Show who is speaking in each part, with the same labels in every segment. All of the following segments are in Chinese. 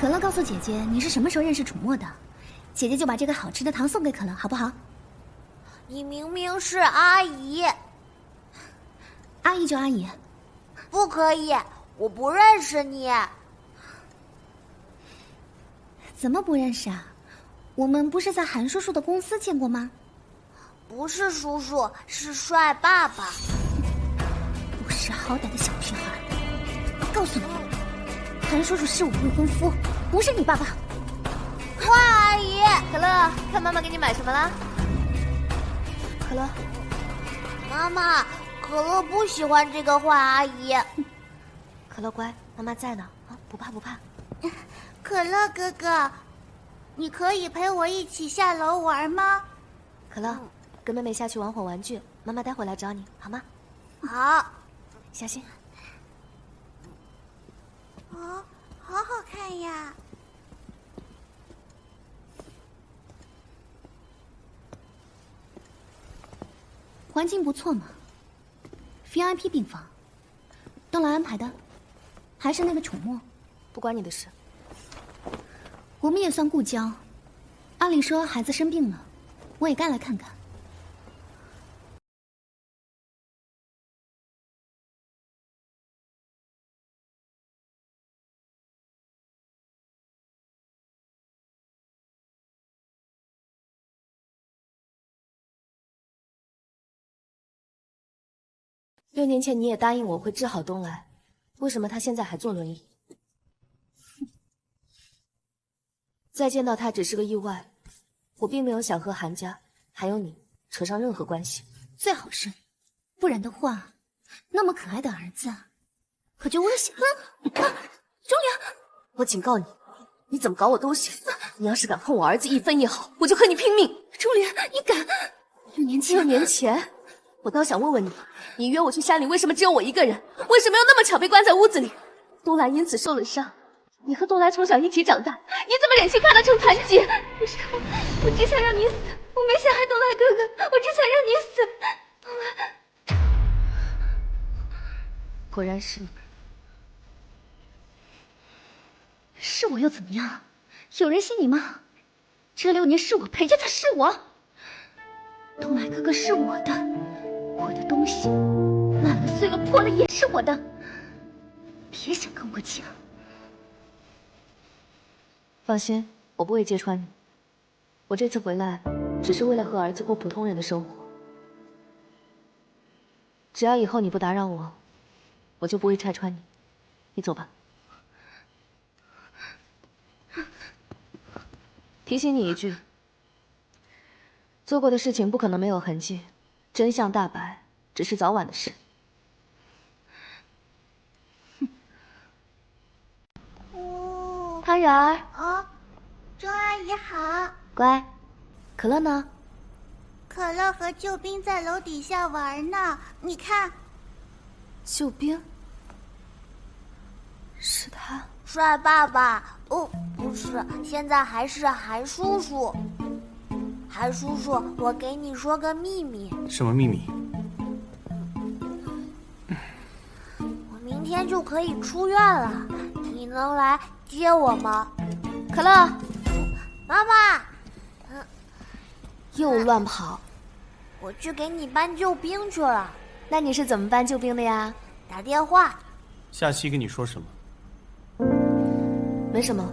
Speaker 1: 可乐告诉姐姐你是什么时候认识楚墨的，姐姐就把这个好吃的糖送给可乐，好不好？
Speaker 2: 你明明是阿姨。
Speaker 1: 阿姨就阿姨。
Speaker 2: 不可以，我不认识你。
Speaker 1: 怎么不认识啊？我们不是在韩叔叔的公司见过吗？
Speaker 2: 不是叔叔，是帅爸爸。
Speaker 1: 不识好歹的小屁孩！告诉你，韩叔叔是我未婚夫，不是你爸爸。
Speaker 2: 哇，阿姨，
Speaker 3: 可乐，看妈妈给你买什么了。可乐，
Speaker 2: 妈妈，可乐不喜欢这个坏阿姨。
Speaker 3: 可乐乖，妈妈在呢啊，不怕不怕。
Speaker 2: 可乐哥哥，你可以陪我一起下楼玩吗？
Speaker 3: 可乐，跟妹妹下去玩会玩具，妈妈待会来找你，好吗？
Speaker 2: 好。
Speaker 3: 小心。
Speaker 2: 哦，好好看呀。
Speaker 1: 环境不错嘛 ，VIP 病房，都来安排的，还是那个楚墨，
Speaker 3: 不关你的事。
Speaker 1: 我们也算故交，按理说孩子生病了，我也该来看看。
Speaker 3: 6年前你也答应我会治好东来，为什么他现在还坐轮椅？再见到他只是个意外，我并没有想和韩家还有你扯上任何关系。
Speaker 1: 最好是，不然的话，那么可爱的儿子，可就危险了。钟灵，
Speaker 3: 我警告你，你怎么搞我都行，你要是敢碰我儿子一分一毫，我就和你拼命。
Speaker 1: 钟灵，你敢？6
Speaker 3: 年前，我倒想问问你，你约我去山里，为什么只有我一个人？为什么又那么巧被关在屋子里？东来因此受了伤，你和东来从小一起长大，你怎么忍心看他成残疾？不是我只想让你死，我没想害东来哥哥，我只想让你死。东来，果然是你。
Speaker 1: 是我又怎么样？有人信你吗？这6年是我陪着他，是我。东来哥哥是我的，我的东西烂了碎了破了也是我的，别想跟我抢。
Speaker 3: 放心，我不会揭穿你。我这次回来，只是为了和儿子过普通人的生活。只要以后你不打扰我，我就不会拆穿你。你走吧。提醒你一句，做过的事情不可能没有痕迹，真相大白只是早晚的事。汤圆儿。
Speaker 2: 哦，钟阿姨好。
Speaker 3: 乖，可乐呢？
Speaker 2: 可乐和救兵在楼底下玩呢，你看。
Speaker 3: 救兵？是他？
Speaker 2: 帅爸爸？哦，不是，现在还是韩叔叔。韩叔叔，我给你说个秘密。
Speaker 4: 什么秘密？
Speaker 2: 我明天就可以出院了，你能来接我吗？
Speaker 3: 可乐，
Speaker 2: 妈妈。
Speaker 3: 又乱跑。
Speaker 2: 我去给你搬救兵去了。
Speaker 3: 那你是怎么搬救兵的呀？
Speaker 2: 打电话。
Speaker 4: 夏曦跟你说什么？
Speaker 3: 没什么，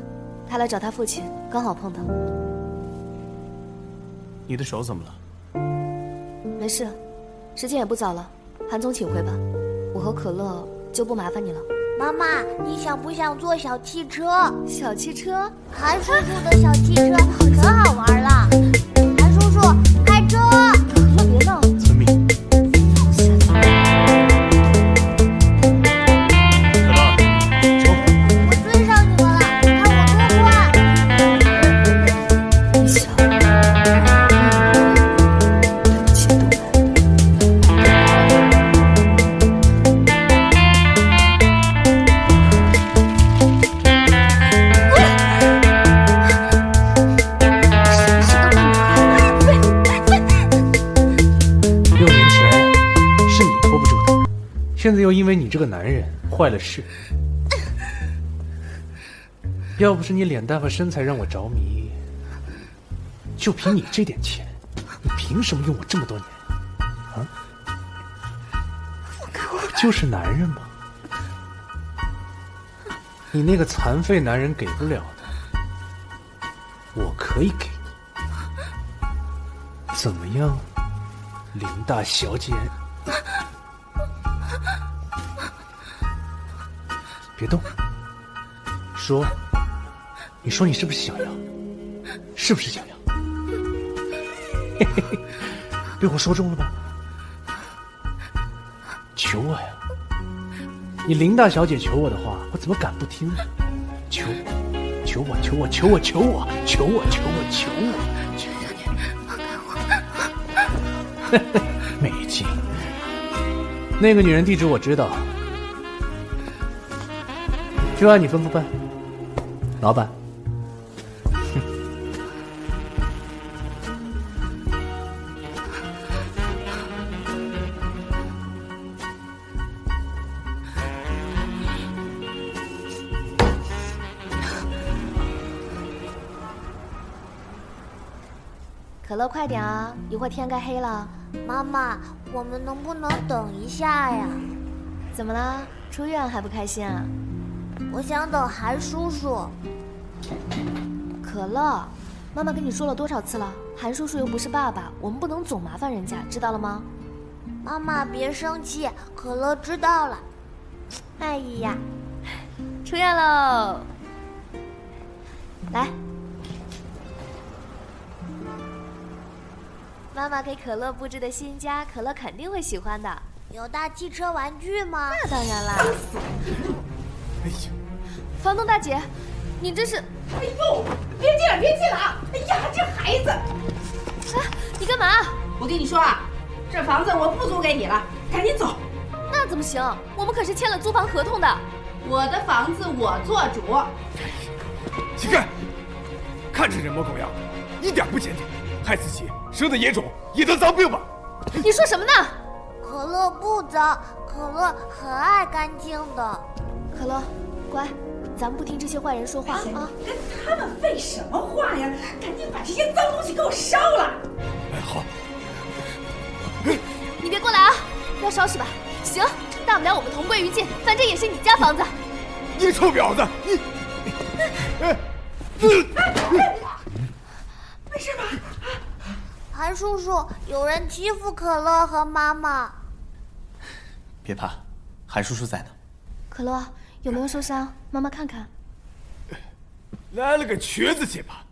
Speaker 3: 他来找他父亲，刚好碰到。
Speaker 4: 你的手怎么了？
Speaker 3: 没事，时间也不早了，韩总请回吧，我和可乐就不麻烦你了。
Speaker 2: 妈妈，你想不想坐小汽车？
Speaker 3: 小汽车？
Speaker 2: 韩叔叔的小汽车可好玩了。韩叔叔，开车！
Speaker 3: 可乐别闹。
Speaker 4: 遵命。
Speaker 2: 我追上你们了，看我多快！
Speaker 3: 你小，对不起，东来。
Speaker 4: 6年前是你拖不住他，现在又因为你这个男人坏了事。
Speaker 5: 要不是你脸蛋和身材让我着迷，就凭你这点钱，你凭什么用我这么多年？啊？不就是男人吗？你那个残废男人给不了的，我可以给你。怎么样，林大小姐？别动，说，你说你是不是想要？是不是想要？嘿嘿嘿，被我说中了吧？求我呀！你林大小姐求我的话，我怎么敢不听呢？求我，求我，求我，求我，求我，求我，求我，求我！求求你，放开我！没劲。那个女人地址我知道，就按你吩咐办，老板。
Speaker 3: 可乐，快点啊！一会儿天该黑了。
Speaker 2: 妈妈，我们能不能等一下呀？
Speaker 3: 怎么了？出院还不开心啊？
Speaker 2: 我想等韩叔叔。
Speaker 3: 可乐，妈妈跟你说了多少次了？韩叔叔又不是爸爸，我们不能总麻烦人家，知道了吗？
Speaker 2: 妈妈别生气，可乐知道了。
Speaker 3: 哎呀，出院喽！来。妈妈给可乐布置的新家，可乐肯定会喜欢的。
Speaker 2: 有大汽车玩具吗？
Speaker 3: 那当然啦。
Speaker 4: 哎呀，
Speaker 3: 房东大姐，你这是……
Speaker 6: 哎呦，别进了，别进了啊！哎呀，这孩子！
Speaker 3: 啊，你干嘛？
Speaker 6: 我跟你说啊，这房子我不租给你了，赶紧走。
Speaker 3: 那怎么行？我们可是签了租房合同的。
Speaker 6: 我的房子我做主。
Speaker 7: 乞丐，看这人模狗样的，一点不检点，害自己生的野种，也得脏病吧？
Speaker 3: 你说什么呢？
Speaker 2: 可乐不脏，可乐很爱干净的。
Speaker 3: 可乐，乖，咱们不听这些坏人说话啊！
Speaker 6: 跟他们废什么话呀？赶紧把这些脏东西给我烧了！
Speaker 7: 哎，好。
Speaker 3: 你别过来啊！要烧是吧？行，大不了我们同归于尽，反正也是你家房子。
Speaker 7: 你臭婊子，你！
Speaker 6: 没事吧？
Speaker 2: 韩叔叔，有人欺负可乐和妈妈。
Speaker 4: 别怕，韩叔叔在呢。
Speaker 3: 可乐有没有受伤？妈妈看看。
Speaker 7: 来了个瘸子结巴，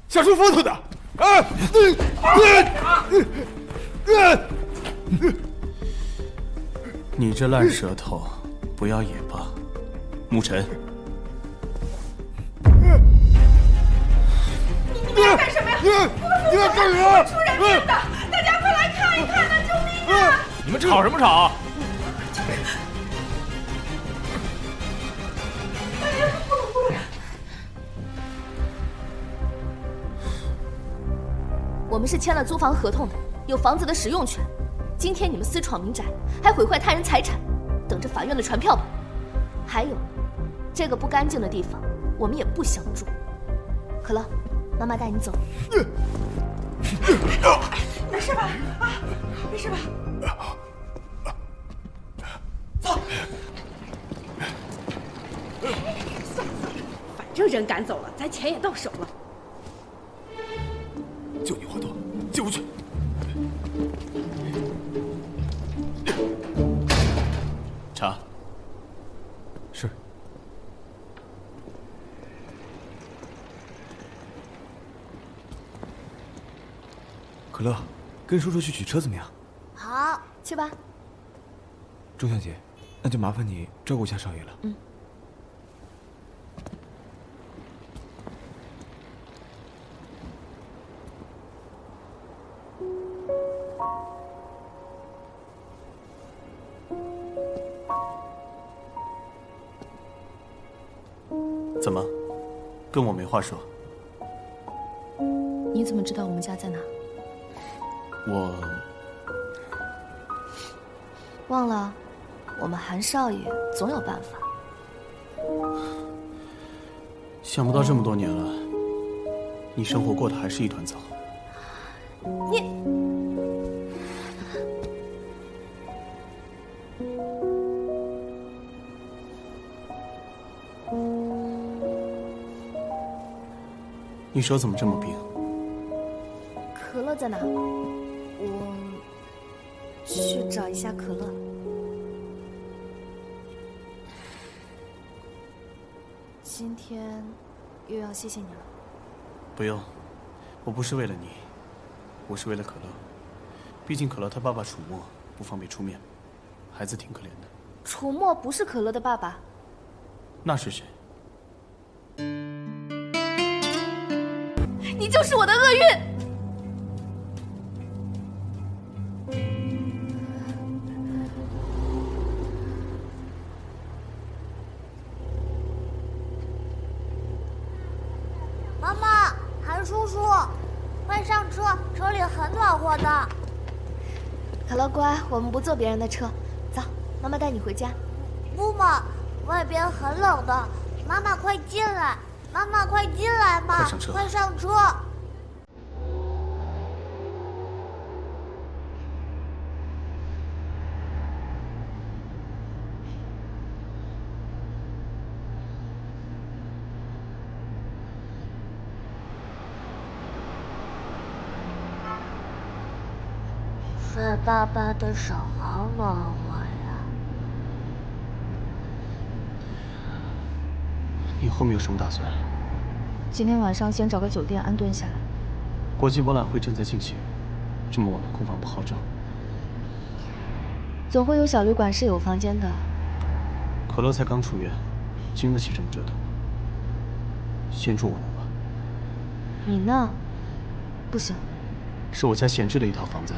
Speaker 7: 想出风头的！
Speaker 4: 你这烂舌头，不要也罢。沐尘，
Speaker 6: 你们要干什么呀？
Speaker 7: 你要干什么？
Speaker 6: 出人命的！大家快来看一看呐！救命啊！
Speaker 7: 你们吵什么吵？
Speaker 3: 我们是签了租房合同的，有房子的使用权。今天你们私闯民宅，还毁坏他人财产，等着法院的传票吧。还有，这个不干净的地方，我们也不想住。可乐，妈妈带你走。
Speaker 6: 没事吧？啊，没事吧？走。算了，反正人赶走了，咱钱也到手了。
Speaker 7: 就你话多，进屋去。
Speaker 4: 茶。
Speaker 7: 是。可乐，跟叔叔去取车怎么样？
Speaker 2: 好，
Speaker 3: 去吧。
Speaker 7: 钟小姐，那就麻烦你照顾一下少爷了。
Speaker 3: 嗯。
Speaker 4: 怎么，跟我没话说？
Speaker 3: 你怎么知道我们家在哪？
Speaker 4: 我
Speaker 3: 忘了，我们韩少爷总有办法。
Speaker 4: 想不到这么多年了，你生活过得还是一团糟。你手怎么这么冰？
Speaker 3: 可乐在哪？我去找一下可乐。今天又要谢谢你了。
Speaker 4: 不用，我不是为了你，我是为了可乐。毕竟可乐他爸爸楚墨不方便出面，孩子挺可怜的。
Speaker 3: 楚墨不是可乐的爸爸。
Speaker 4: 那是谁？
Speaker 3: 你就是我的厄运。
Speaker 2: 妈妈，韩叔叔，快上车，车里很暖和的。
Speaker 3: 可乐乖，我们不坐别人的车，走，妈妈带你回家。
Speaker 2: 不嘛，外边很冷的。妈妈快进来，妈妈快进来嘛！
Speaker 4: 快上车！
Speaker 2: 快上车！帅爸爸的手好暖和呀！
Speaker 4: 你后面有什么打算？
Speaker 3: 今天晚上先找个酒店安顿下来。
Speaker 4: 国际博览会正在进行，这么晚空房不好找。
Speaker 3: 总会有小旅馆是有房间的。
Speaker 4: 可乐才刚出院，经得起这么折腾。先住我那吧。
Speaker 3: 你呢？不行。
Speaker 4: 是我家闲置的一套房子，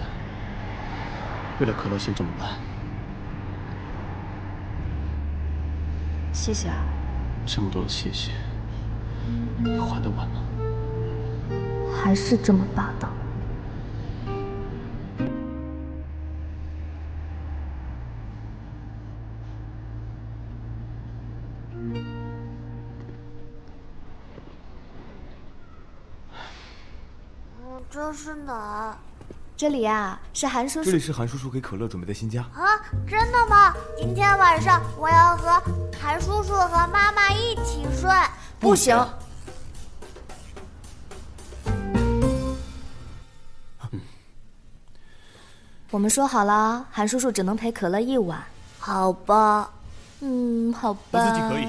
Speaker 4: 为了可乐先这么办。
Speaker 3: 谢谢啊。
Speaker 4: 这么多的谢谢，你还得完吗？
Speaker 3: 还是这么霸道。
Speaker 2: 这是哪儿？
Speaker 3: 这里呀，是韩叔叔。
Speaker 7: 这里是韩叔叔给可乐准备的新家。
Speaker 2: 啊，真的吗？今天晚上我要和韩叔叔和妈妈一起睡。
Speaker 3: 不行。我们说好了，韩叔叔只能陪可乐一晚。
Speaker 2: 好吧。
Speaker 3: 好吧。
Speaker 4: 我自己可以。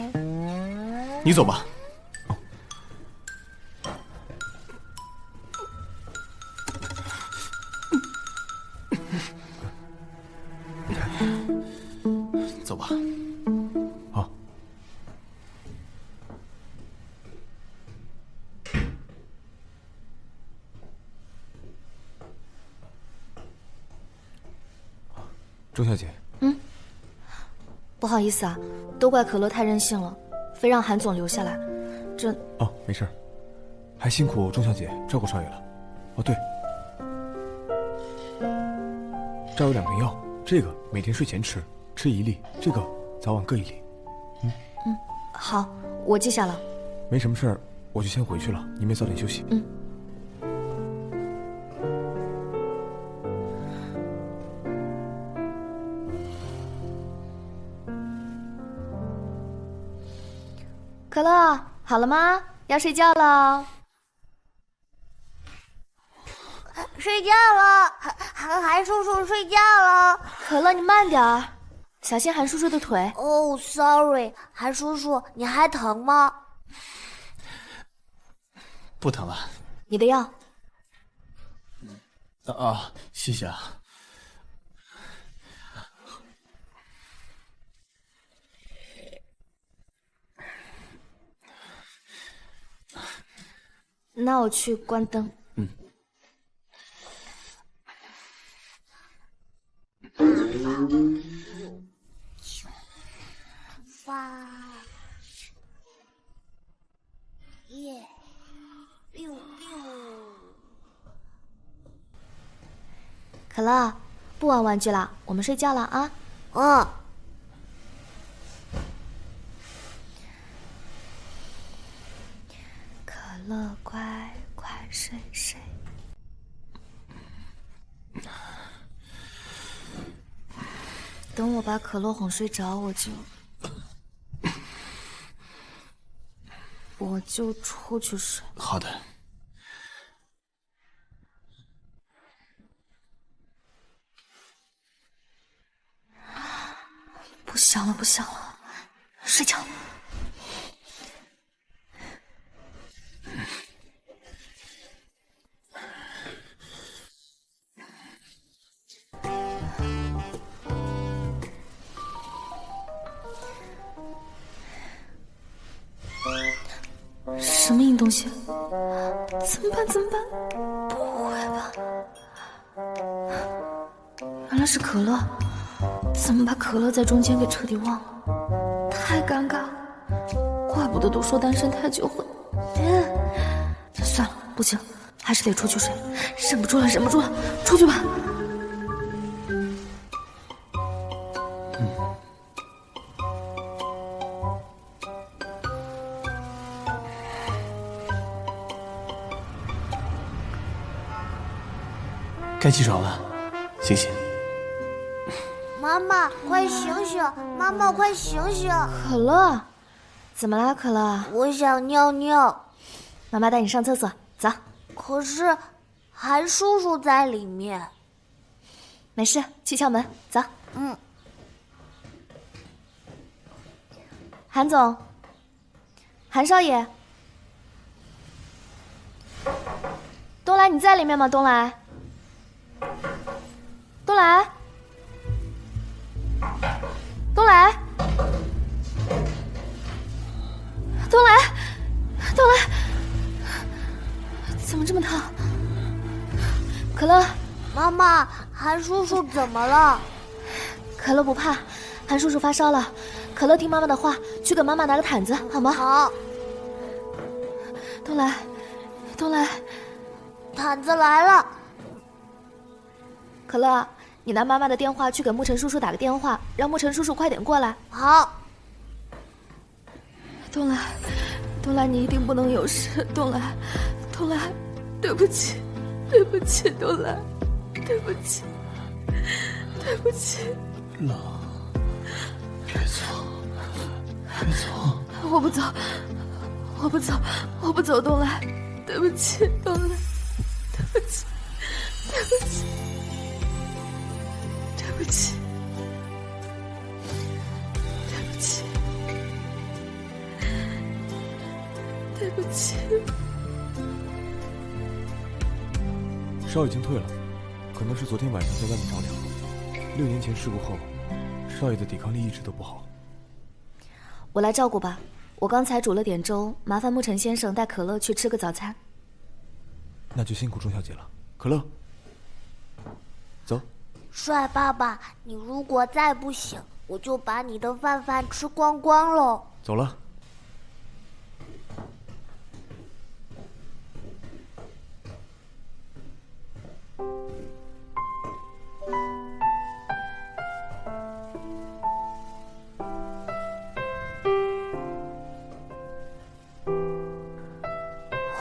Speaker 4: 你走吧。走吧。
Speaker 7: 好。钟小姐。
Speaker 3: 不好意思啊，都怪可乐太任性了，非让韩总留下来。这……
Speaker 7: 哦，没事，还辛苦钟小姐照顾少爷了。哦，对，这儿有2瓶药，这个每天睡前吃1粒，这个早晚各1粒。
Speaker 3: 好，我记下了。
Speaker 7: 没什么事儿，我就先回去了，你们也早点休息。
Speaker 3: 可乐，好了吗？要睡觉了。
Speaker 2: 睡觉了，韩叔叔睡觉了。
Speaker 3: 可乐，你慢点儿，小心韩叔叔的腿。
Speaker 2: 哦，sorry， 韩叔叔，你还疼吗？
Speaker 4: 不疼了。
Speaker 3: 你的药。
Speaker 4: 谢谢啊。
Speaker 3: 那我去关灯。
Speaker 2: 发耶六。
Speaker 3: 可乐，不玩玩具了，我们睡觉了啊。乐，快快睡睡。等我把可乐哄睡着，我就出去睡。
Speaker 4: 好的。
Speaker 3: 不想了，不想了，睡觉。什么硬东西？怎么办？怎么办？不会吧？原来是可乐。怎么把可乐在中间给彻底忘了？太尴尬了，怪不得都说单身太久会……算了，不行，还是得出去睡，忍不住了，出去吧。
Speaker 4: 该起床了，醒醒。
Speaker 2: 妈妈，快醒醒！妈妈，快醒醒！
Speaker 3: 可乐，怎么啦，可乐？
Speaker 2: 我想尿尿。
Speaker 3: 妈妈带你上厕所，走。
Speaker 2: 可是，韩叔叔在里面。
Speaker 3: 没事，去敲门，走。韩总，韩少爷，东来，你在里面吗？东来，东来。东来，东来，东来，怎么这么烫？可乐，
Speaker 2: 妈妈，韩叔叔怎么了？
Speaker 3: 可乐不怕，韩叔叔发烧了。可乐听妈妈的话，去给妈妈拿个毯子，好吗？
Speaker 2: 好。
Speaker 3: 东来，东来，
Speaker 2: 毯子来了。
Speaker 3: 可乐，你拿妈妈的电话去给沐尘叔叔打个电话，让沐尘叔叔快点过来。
Speaker 2: 好。
Speaker 3: 东来，东来，你一定不能有事。东来，东来，对不起，对不起，东来，对不起，对不起。
Speaker 4: 乐，别走，别走。
Speaker 3: 我不走，我不走，我不走，东来，对不起，东来，对不起，对不起。对不起，对不起，对不起。
Speaker 7: 烧已经退了，可能是昨天晚上在外面着凉。6年前事故后，少爷的抵抗力一直都不好。
Speaker 3: 我来照顾吧，我刚才煮了点粥，麻烦沐尘先生带可乐去吃个早餐。
Speaker 7: 那就辛苦钟小姐了，可乐，走。
Speaker 2: 帅爸爸，你如果再不醒，我就把你的饭吃光光喽。
Speaker 7: 走了。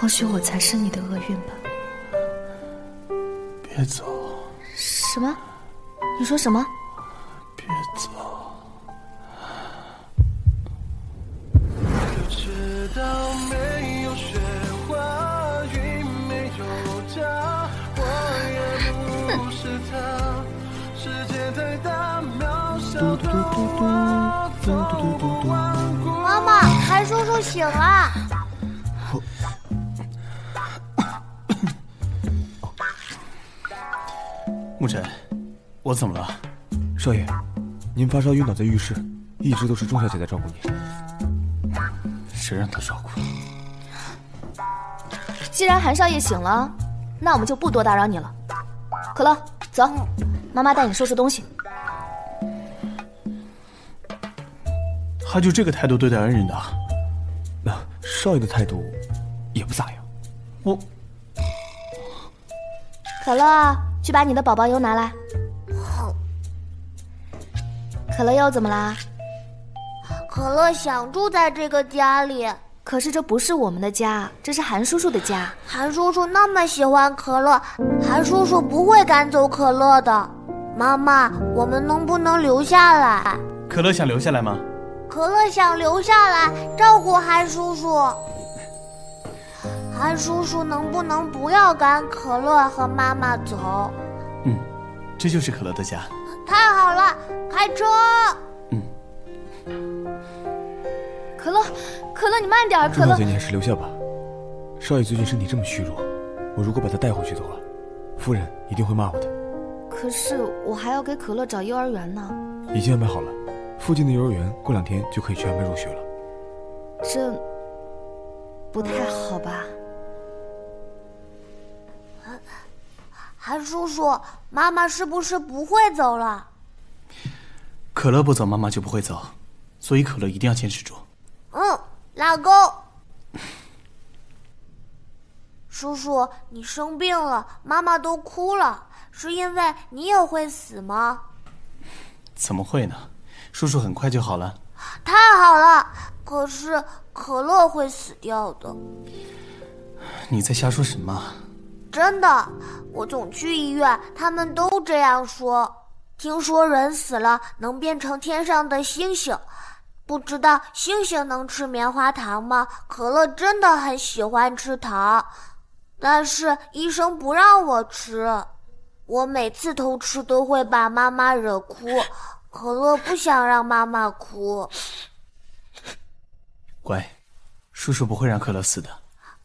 Speaker 3: 或许我才是你的厄运吧。
Speaker 4: 别走。
Speaker 3: 什么？你说什么？
Speaker 4: 别走。
Speaker 8: 就知道没有雪花雨没有家，我也不是他，世界太大渺小到我走不完过。
Speaker 2: 妈妈，韩叔叔醒了。
Speaker 4: 沐尘，我怎么了？
Speaker 7: 少爷，您发烧晕倒在浴室，一直都是钟小姐在照顾您。
Speaker 4: 谁让她照顾？
Speaker 3: 既然韩少爷醒了，那我们就不多打扰你了。可乐，走，妈妈带你收拾东西。
Speaker 4: 他就这个态度对待恩人的？
Speaker 7: 那少爷的态度也不咋样。
Speaker 4: 我。
Speaker 3: 可乐，去把你的宝宝油拿来。
Speaker 2: 好。
Speaker 3: 可乐又怎么啦？
Speaker 2: 可乐想住在这个家里，
Speaker 3: 可是这不是我们的家，这是韩叔叔的家。
Speaker 2: 韩叔叔那么喜欢可乐，韩叔叔不会赶走可乐的。妈妈，我们能不能留下来？
Speaker 4: 可乐想留下来吗？
Speaker 2: 可乐想留下来照顾韩叔叔。韩叔叔能不能不要赶可乐和妈妈走？
Speaker 4: 这就是可乐的家。
Speaker 2: 太好了，开车！
Speaker 3: 可乐，可乐，你慢点，可乐。
Speaker 7: 钟小姐，你还是留下吧。少爷最近身体这么虚弱，我如果把他带回去的话，夫人一定会骂我的。
Speaker 3: 可是我还要给可乐找幼儿园呢。
Speaker 7: 已经安排好了，附近的幼儿园过2天就可以去安排入学了。
Speaker 3: 这不太好吧？
Speaker 2: 韩叔叔，妈妈是不是不会走了？
Speaker 4: 可乐不走，妈妈就不会走，所以可乐一定要坚持住。
Speaker 2: 老公。叔叔，你生病了，妈妈都哭了，是因为你也会死吗？
Speaker 4: 怎么会呢？叔叔很快就好了。
Speaker 2: 太好了，可是可乐会死掉的。
Speaker 4: 你在瞎说什么？
Speaker 2: 真的，我总去医院，他们都这样说。听说人死了能变成天上的星星，不知道星星能吃棉花糖吗？可乐真的很喜欢吃糖，但是医生不让我吃。我每次偷吃都会把妈妈惹哭，可乐不想让妈妈哭。
Speaker 4: 乖，叔叔不会让可乐死的。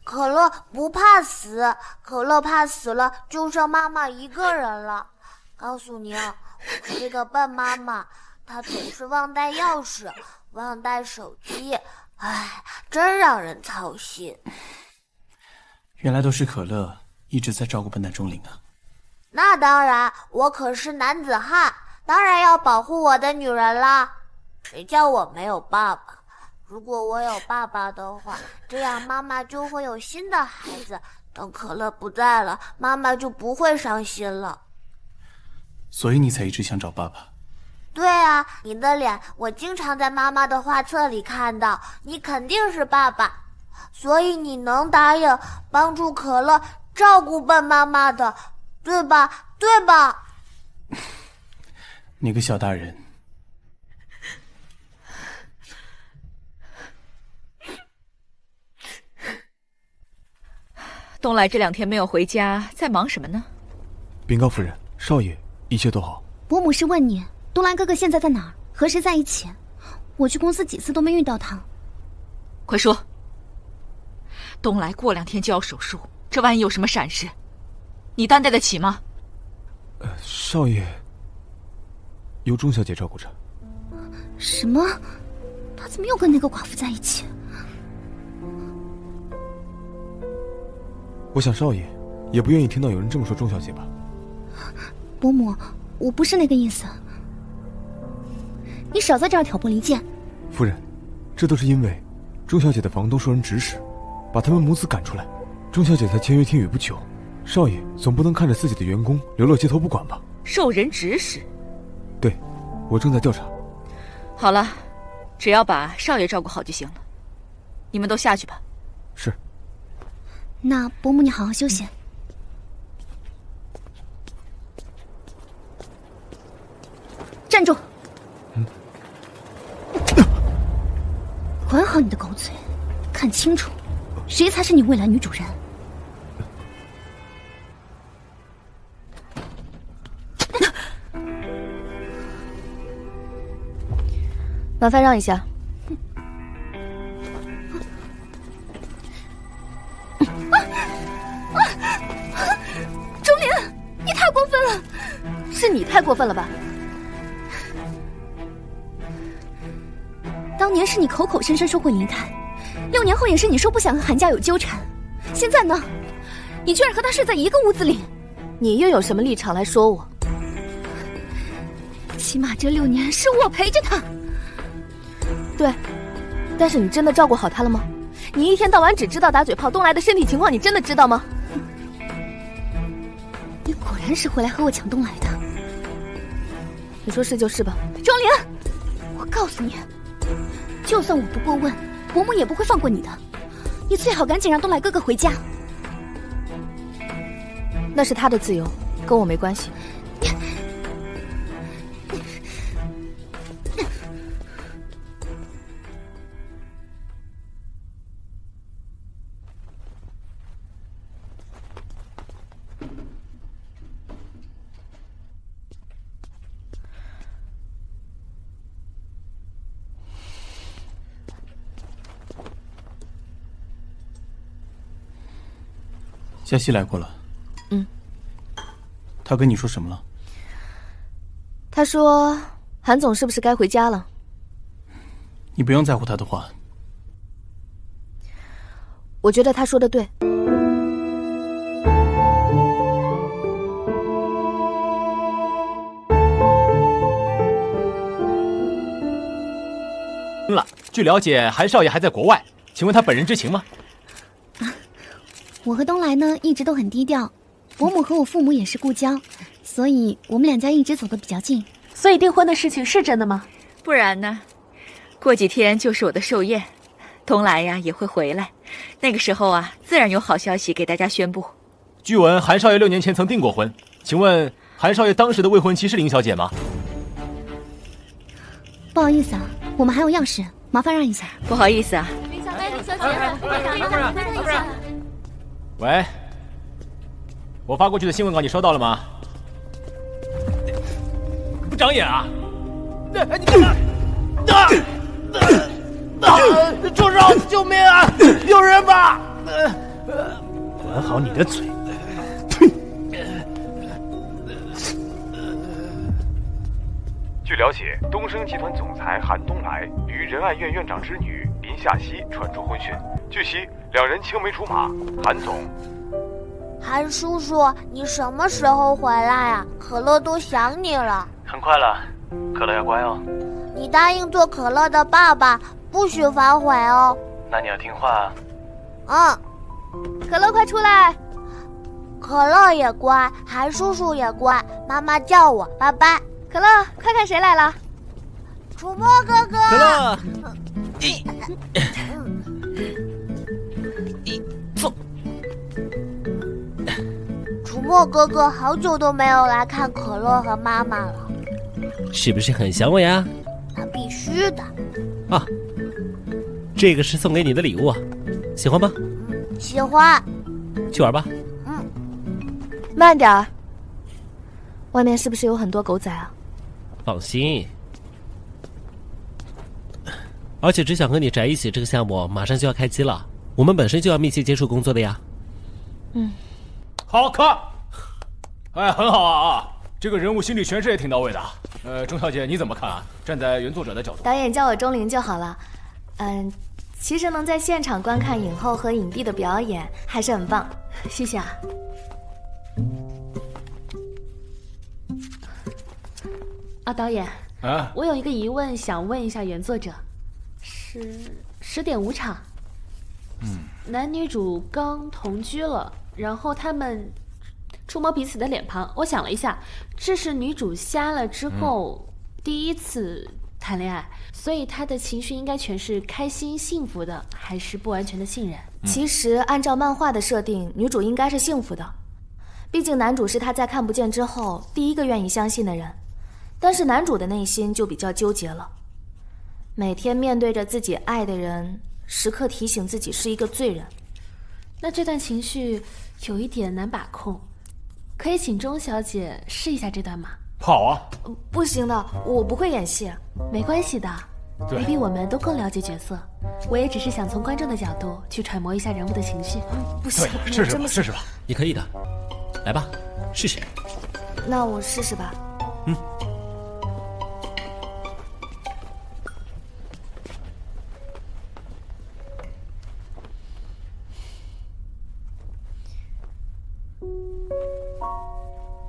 Speaker 2: 可乐不怕死，可乐怕死了就剩妈妈一个人了。告诉你啊，我是个笨妈妈，她总是忘带钥匙，忘带手机，唉，真让人操心。
Speaker 4: 原来都是可乐一直在照顾笨蛋钟灵啊。
Speaker 2: 那当然，我可是男子汉，当然要保护我的女人啦。谁叫我没有爸爸？如果我有爸爸的话，这样妈妈就会有新的孩子。等可乐不在了，妈妈就不会伤心了。
Speaker 4: 所以你才一直想找爸爸。
Speaker 2: 对啊，你的脸我经常在妈妈的画册里看到，你肯定是爸爸，所以你能答应帮助可乐照顾笨妈妈的，对吧？对吧？
Speaker 4: 你个小大人。
Speaker 9: 东来这2天没有回家，在忙什么呢？
Speaker 7: 禀告夫人，少爷一切都好。
Speaker 1: 伯母是问你，东来哥哥现在在哪儿？何时在一起？我去公司几次都没遇到他。
Speaker 9: 快说。东来过2天就要手术，这万一有什么闪失，你担待得起吗？
Speaker 7: 少爷由钟小姐照顾着。
Speaker 1: 什么？他怎么又跟那个寡妇在一起？
Speaker 7: 我想少爷也不愿意听到有人这么说钟小姐吧。
Speaker 1: 伯母，我不是那个意思，你少在这儿挑拨离间。
Speaker 7: 夫人，这都是因为钟小姐的房东受人指使，把他们母子赶出来。钟小姐才签约天宇不久，少爷总不能看着自己的员工流落街头不管吧？
Speaker 9: 受人指使？
Speaker 7: 对，我正在调查。
Speaker 9: 好了，只要把少爷照顾好就行了。你们都下去吧。
Speaker 7: 是。
Speaker 1: 那伯母你好好休息。站住！管好你的狗嘴，看清楚，谁才是你未来女主人。
Speaker 3: 麻烦让一下。
Speaker 1: 钟灵，你太过分了！
Speaker 3: 是你太过分了吧？
Speaker 1: 当年是你口口声声说会离开，6年后也是你说不想和韩家有纠缠，现在呢，你居然和他睡在一个屋子里，
Speaker 3: 你又有什么立场来说我？
Speaker 1: 起码这6年是我陪着他。
Speaker 3: 对，但是你真的照顾好他了吗？你一天到晚只知道打嘴炮，东来的身体情况你真的知道吗？
Speaker 1: 你果然是回来和我抢东来的。
Speaker 3: 你说是就是吧。
Speaker 1: 钟灵，我告诉你，就算我不过问，伯母也不会放过你的。你最好赶紧让东来哥哥回家。
Speaker 3: 那是他的自由，跟我没关系。
Speaker 4: 夏曦来过了。他跟你说什么了？
Speaker 3: 他说：“韩总是不是该回家了？”
Speaker 4: 你不用在乎他的话。
Speaker 3: 我觉得他说的对。
Speaker 10: 据了解，韩少爷还在国外，请问他本人知情吗？
Speaker 1: 我和东来呢，一直都很低调。伯母和我父母也是故交，所以我们两家一直走得比较近。
Speaker 3: 所以订婚的事情是真的吗？
Speaker 9: 不然呢？过几天就是我的寿宴，东来呀也会回来，那个时候啊，自然有好消息给大家宣布。
Speaker 10: 据闻韩少爷6年前曾订过婚，请问韩少爷当时的未婚妻是林小姐吗？
Speaker 1: 不好意思啊，我们还有要事，麻烦让一下。
Speaker 9: 不好意思啊。
Speaker 3: 林小姐，
Speaker 10: 喂，我发过去的新闻稿你收到了吗？不长眼啊！你干嘛？住手！救命啊！有人吧！
Speaker 5: 管好你的嘴！
Speaker 7: 据了解，东升集团总裁韩东来与仁爱院院长之女林夏曦传出婚讯。据悉，两人青梅竹马。韩总，
Speaker 2: 韩叔叔，你什么时候回来啊？可乐都想你了。
Speaker 4: 很快了，可乐要乖哦。
Speaker 2: 你答应做可乐的爸爸，不许反悔哦。
Speaker 4: 那你要听话。
Speaker 3: 可乐快出来！
Speaker 2: 可乐也乖，韩叔叔也乖，妈妈叫我，拜拜。
Speaker 3: 可乐，快看谁来了！
Speaker 2: 楚墨哥哥。
Speaker 10: 可乐，
Speaker 2: 楚墨哥哥好久都没有来看可乐和妈妈了，
Speaker 11: 是不是很想我呀？
Speaker 2: 那必须的。
Speaker 11: 啊，这个是送给你的礼物，喜欢吗？
Speaker 2: 喜欢。
Speaker 11: 去玩吧。
Speaker 3: 慢点儿，外面是不是有很多狗仔啊？
Speaker 11: 放心，而且只想和你宅一起这个项目马上就要开机了，我们本身就要密切接触工作的呀。
Speaker 10: 好看，哎，很好啊！这个人物心理诠释也挺到位的。钟小姐你怎么看啊？站在原作者的角度，
Speaker 3: 导演叫我钟灵就好了。其实能在现场观看影后和影帝的表演还是很棒，谢谢啊。导演，我有一个疑问想问一下原作者，是10点5场，男女主刚同居了，然后他们触摸彼此的脸庞，我想了一下，这是女主瞎了之后第一次谈恋爱，所以她的情绪应该全是开心幸福的，还是不完全的信任？其实按照漫画的设定，女主应该是幸福的，毕竟男主是她在看不见之后第一个愿意相信的人。但是男主的内心就比较纠结了，每天面对着自己爱的人，时刻提醒自己是一个罪人。那这段情绪有一点难把控，可以请钟小姐试一下这段吗？
Speaker 10: 好啊。
Speaker 3: 不行的，我不会演戏。没关系的，
Speaker 10: 对，
Speaker 3: 没比我们都更了解角色。我也只是想从观众的角度去揣摩一下人物的情绪。不行，
Speaker 10: 试试吧，试试吧。
Speaker 11: 你可以的，来吧，试试。
Speaker 3: 那我试试吧。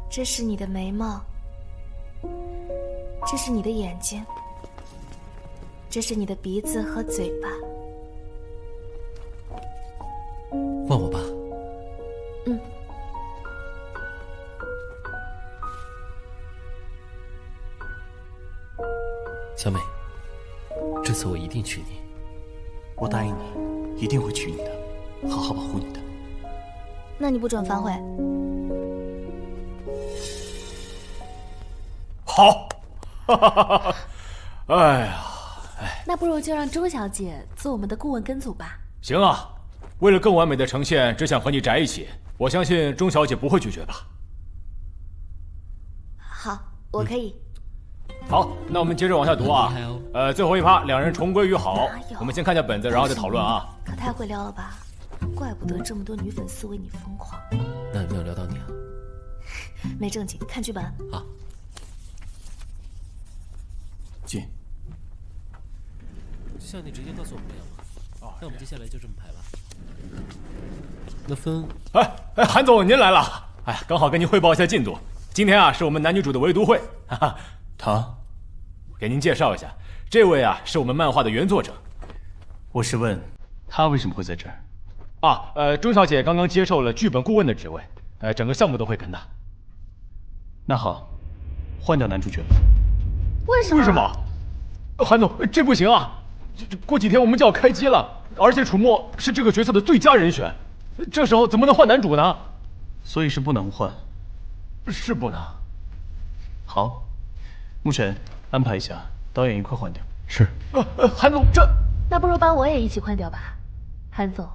Speaker 3: 这是你的眉毛，这是你的眼睛，这是你的鼻子和嘴巴。
Speaker 11: 换我吧。小美，这次我一定娶你。
Speaker 4: 我答应你，一定会娶你的。好好保护你的。
Speaker 3: 那你不准反悔。
Speaker 10: 好，哈哈哈哈！哎呀，
Speaker 3: 那不如就让钟小姐做我们的顾问跟组吧。
Speaker 10: 行啊，为了更完美的呈现，只想和你宅一起，我相信钟小姐不会拒绝吧？
Speaker 3: 好，我可以。
Speaker 10: 好，那我们接着往下读啊。最后一趴，两人重归于好。我们先看下本子，然后再讨论啊。
Speaker 3: 可太会撩了吧！怪不得这么多女粉丝为你疯狂。
Speaker 11: 那有没有撩到你啊？
Speaker 3: 没正经，看剧本。
Speaker 11: 好。
Speaker 4: 进。
Speaker 11: 就像你直接告诉我们这样吧。那我们接下来就这么排吧。那分……
Speaker 10: 韩总您来了。哎，刚好跟您汇报一下进度。今天啊，是我们男女主的围读会。哈哈，
Speaker 4: 他，
Speaker 10: 给您介绍一下，这位啊是我们漫画的原作者。
Speaker 4: 我是问，他为什么会在这儿？
Speaker 10: 啊，钟小姐刚刚接受了剧本顾问的职位，整个项目都会跟她。
Speaker 4: 那好，换掉男主角吧。
Speaker 10: 为什么？韩总，这不行啊！过几天我们就要开机了，而且楚墨是这个角色的最佳人选，这时候怎么能换男主呢？
Speaker 4: 所以是不能换。
Speaker 10: 是不能。
Speaker 4: 好，牧尘安排一下，导演一块换掉。
Speaker 7: 是。
Speaker 10: 韩总，这
Speaker 3: 那不如帮我也一起换掉吧，韩总。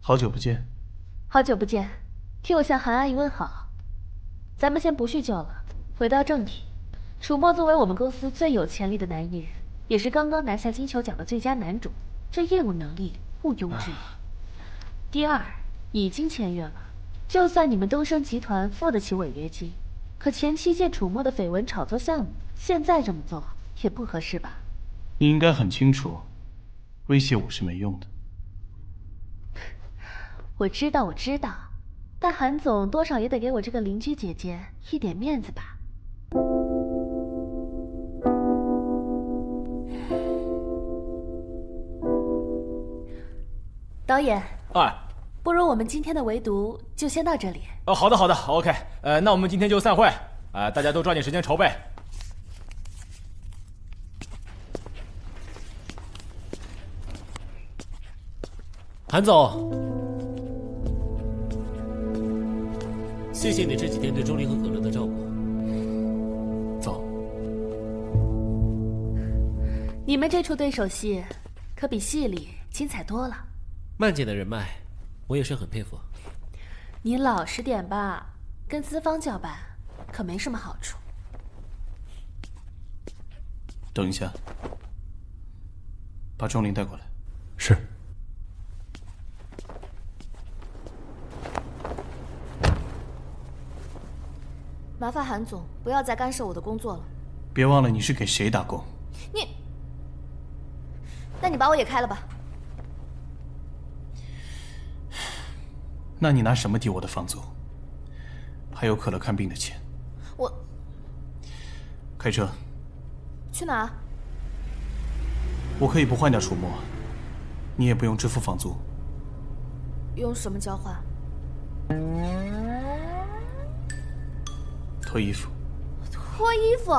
Speaker 4: 好久不见。
Speaker 3: 好久不见，替我向韩阿姨问好。咱们先不叙旧了，回到正题。楚墨作为我们公司最有潜力的男艺人，也是刚刚拿下金球奖的最佳男主，这业务能力毋庸置疑。第二，已经签约了。就算你们东升集团付得起违约金，可前期借楚墨的绯闻炒作项目，现在这么做也不合适吧？
Speaker 4: 你应该很清楚，威胁我是没用的。
Speaker 3: 我知道，但韩总多少也得给我这个邻居姐姐一点面子吧。导演。
Speaker 10: 哎。
Speaker 3: 不如我们今天的围读就先到这里。
Speaker 10: 好的 ，OK， 那我们今天就散会，大家都抓紧时间筹备。
Speaker 11: 韩总，谢谢你这几天对钟离和可乐的照顾。
Speaker 4: 走。
Speaker 3: 你们这出对手戏，可比戏里精彩多了。
Speaker 11: 曼姐的人脉。我也是很佩服。
Speaker 3: 你老实点吧，跟资方叫板可没什么好处。
Speaker 4: 等一下，把钟灵带过来。
Speaker 7: 是。
Speaker 3: 麻烦韩总不要再干涉我的工作了。
Speaker 4: 别忘了你是给谁打工。
Speaker 3: 那你把我也开了吧。
Speaker 4: 那你拿什么抵我的房租？还有可乐看病的钱。
Speaker 3: 我
Speaker 4: 开车。
Speaker 3: 去哪？
Speaker 4: 我可以不换掉楚墨，你也不用支付房租。
Speaker 3: 用什么交换？
Speaker 4: 脱衣服。
Speaker 3: 脱衣服？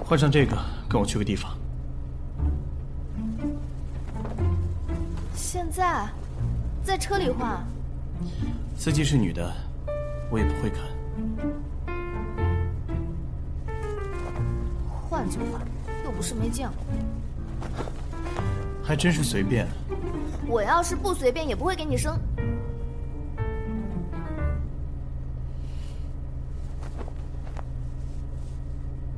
Speaker 4: 换上这个，跟我去个地方。
Speaker 3: 现在，在车里换。
Speaker 4: 司机是女的，我也不会看。
Speaker 3: 换就换，又不是没见过。
Speaker 4: 还真是随便。
Speaker 3: 我要是不随便，也不会给你生。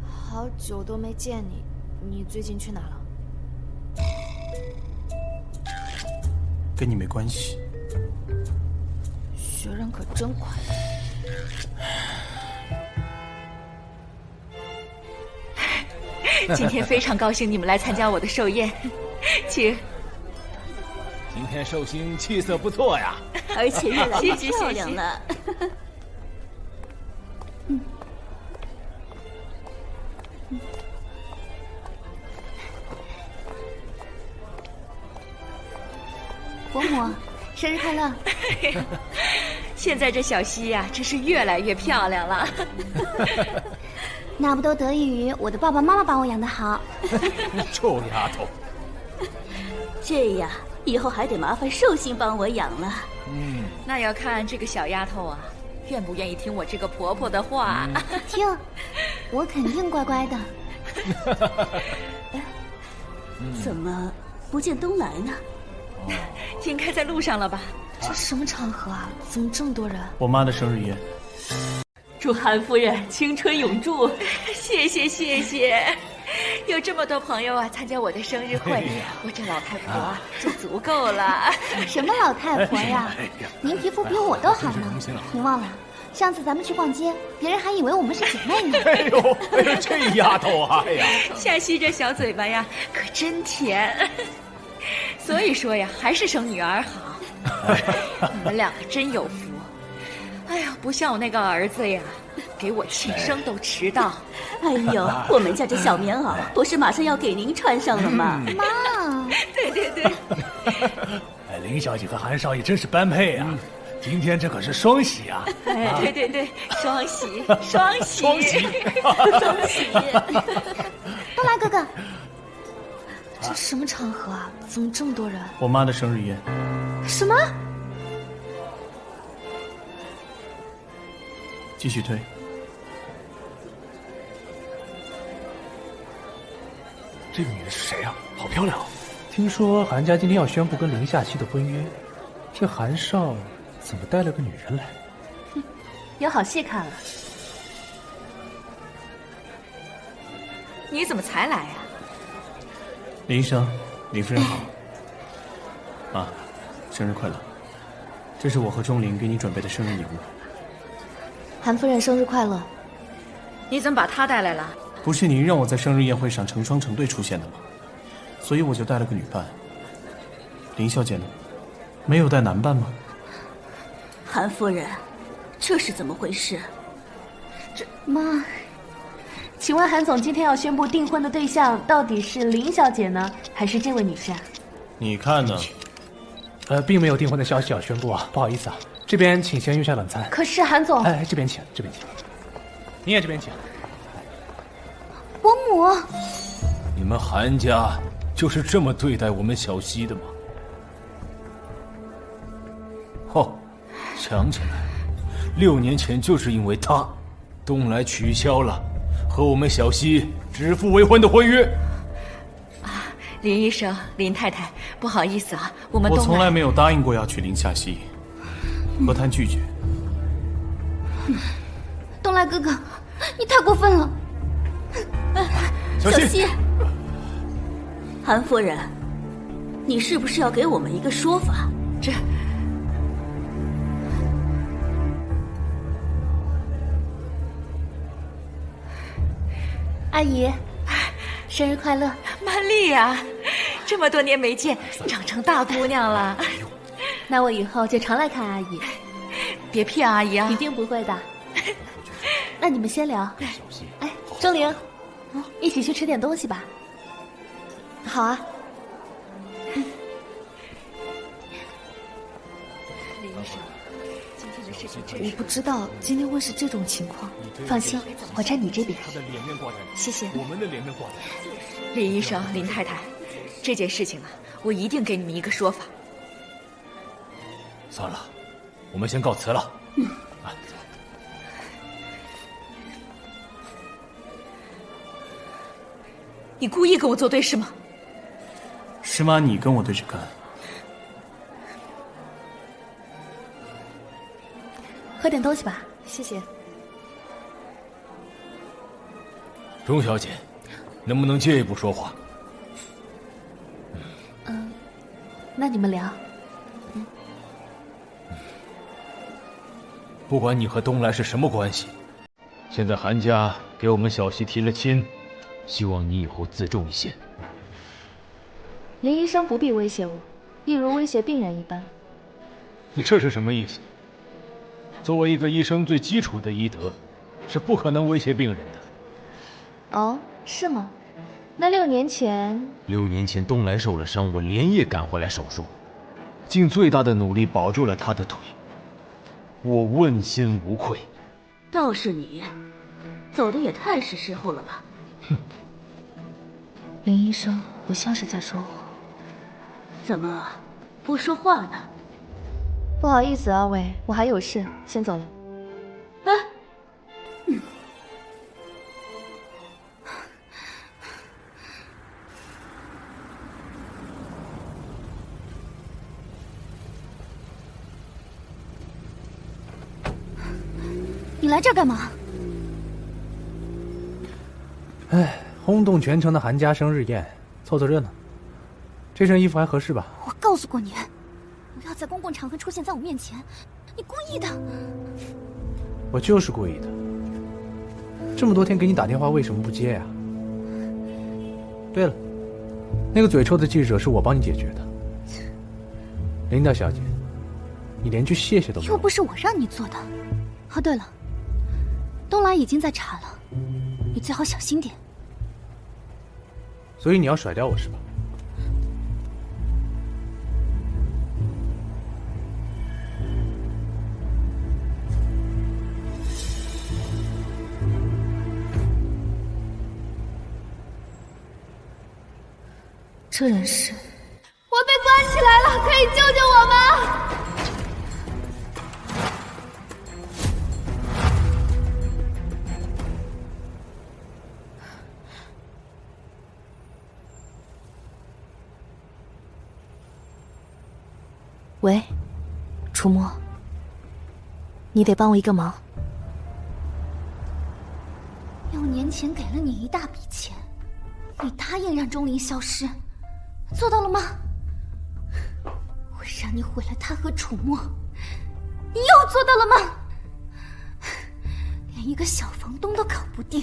Speaker 3: 好久都没见你，你最近去哪了？
Speaker 4: 跟你没关系。
Speaker 3: 学人可真快。
Speaker 9: 今天非常高兴你们来参加我的寿宴，请。
Speaker 10: 今天寿星气色不错呀，
Speaker 3: 而且越来越漂亮了。伯母，生日快乐！
Speaker 9: 现在这小溪呀，真是越来越漂亮了。
Speaker 1: 那不都得益于我的爸爸妈妈把我养得好？
Speaker 10: 臭丫头，
Speaker 3: 这样以后还得麻烦寿星帮我养了。
Speaker 9: 那要看这个小丫头啊，愿不愿意听我这个婆婆的话。
Speaker 1: 听，我肯定乖乖的。
Speaker 3: 怎么不见东来呢？
Speaker 9: 应该在路上了吧？
Speaker 1: 这什么场合啊？怎么这么多人？
Speaker 4: 我妈的生日宴。
Speaker 3: 祝韩夫人青春永驻。
Speaker 9: 谢谢谢谢，有这么多朋友啊参加我的生日会，我这老太婆啊就足够了。
Speaker 1: 什么老太婆呀？您皮肤比我都好呢。您忘了，上次咱们去逛街，别人还以为我们是姐妹呢。
Speaker 10: 哎呦，这丫头啊，哎呀，
Speaker 9: 夏曦这小嘴巴呀，可真甜。所以说呀，还是生女儿好。你们两个真有福。哎呀，不像我那个儿子呀，给我庆生都迟到。
Speaker 3: 哎呦，我们家这小棉袄不是马上要给您穿上了吗？
Speaker 1: 妈，
Speaker 9: 对对对。
Speaker 5: 哎，林小姐和韩少爷真是般配啊！今天这可是双喜啊！
Speaker 9: 对对对，双喜双喜
Speaker 10: 双喜
Speaker 3: 双喜！
Speaker 1: 东来哥哥，这什么场合啊？怎么这么多人？
Speaker 4: 我妈的生日宴。
Speaker 1: 什么？
Speaker 4: 继续推。
Speaker 5: 这个女人是谁啊？好漂亮！听说韩家今天要宣布跟林夏曦的婚约，这韩少怎么带了个女人来？
Speaker 3: 有好戏看了。
Speaker 9: 你怎么才来啊？
Speaker 4: 林医生，林夫人好。啊，生日快乐！这是我和钟灵给你准备的生日礼物。
Speaker 1: 韩夫人生日快乐！
Speaker 9: 你怎么把她带来了？
Speaker 4: 不是您让我在生日宴会上成双成对出现的吗？所以我就带了个女伴。林小姐呢？没有带男伴吗？
Speaker 3: 韩夫人，这是怎么回事？
Speaker 1: 妈，
Speaker 3: 请问韩总今天要宣布订婚的对象到底是林小姐呢，还是这位女士啊？
Speaker 4: 你看呢？
Speaker 5: 并没有订婚的消息要宣布啊，不好意思啊，这边请先用下冷餐。
Speaker 3: 可是韩总，
Speaker 5: 哎，这边请，这边请，你也这边请。
Speaker 1: 伯母，
Speaker 10: 你们韩家就是这么对待我们小溪的吗？哦，想起来，6年前就是因为他，东来取消了和我们小溪指腹为婚的婚约。
Speaker 9: 林医生、林太太，不好意思啊，我
Speaker 4: 从来没有答应过要娶林夏曦，何谈拒绝？
Speaker 1: 东来哥哥，你太过分了！
Speaker 10: 小溪，
Speaker 3: 韩夫人，你是不是要给我们一个说法？
Speaker 1: 阿姨，生日快乐！
Speaker 9: 曼丽呀，这么多年没见，长成大姑娘了。
Speaker 3: 那我以后就常来看阿姨。
Speaker 9: 别骗阿姨啊！
Speaker 3: 一定不会的。那你们先聊。哎，钟灵，一起去吃点东西吧。
Speaker 1: 好啊。
Speaker 9: 林医生，今天的事情真
Speaker 1: 我不知道今天会是这种情况。放心，我站你这边。
Speaker 10: 他的脸面挂在哪？
Speaker 1: 谢谢。
Speaker 10: 我们的脸面挂在哪？
Speaker 9: 林医生、林太太，这件事情啊，我一定给你们一个说法。
Speaker 10: 算了，我们先告辞了。
Speaker 9: 你故意跟我作对是吗？
Speaker 4: 是吗？你跟我对着干。
Speaker 3: 喝点东西吧。
Speaker 1: 谢谢。
Speaker 10: 钟小姐，能不能借一步说话？
Speaker 3: 那你们聊。
Speaker 10: 不管你和东来是什么关系，现在韩家给我们小溪提了亲，希望你以后自重一些。
Speaker 3: 林医生不必威胁我，一如威胁病人一般。
Speaker 10: 你这是什么意思？作为一个医生，最基础的医德是不可能威胁病人的。
Speaker 3: 哦，是吗？那6年前
Speaker 12: ，6年前东来受了伤，我连夜赶回来手术，尽最大的努力保住了他的腿，我问心无愧。
Speaker 3: 倒是你，走的也太是时候了吧？
Speaker 1: 林医生不像是在说我。
Speaker 3: 怎么不说话呢？
Speaker 1: 不好意思啊，喂，我还有事，先走了。
Speaker 3: 哎，
Speaker 1: 你来这儿干嘛？
Speaker 5: 哎，轰动全城的韩家生日宴，凑凑热闹。这身衣服还合适吧？
Speaker 1: 我告诉过你，不要在公共场合出现在我面前，你故意的。
Speaker 5: 我就是故意的。这么多天给你打电话，为什么不接呀？对了，那个嘴臭的记者是我帮你解决的。琳达小姐，你连句谢谢都没有。
Speaker 1: 又不是我让你做的。哦，对了，东来已经在查了，你最好小心点。
Speaker 5: 所以你要甩掉我是吧？
Speaker 1: 这人是……
Speaker 3: 我被关起来了，可以救救我吗？
Speaker 1: 喂，楚墨，你得帮我一个忙。6年前给了你一大笔钱，你答应让钟离消失，做到了吗？我让你毁了他和楚墨，你又做到了吗？连一个小房东都搞不定，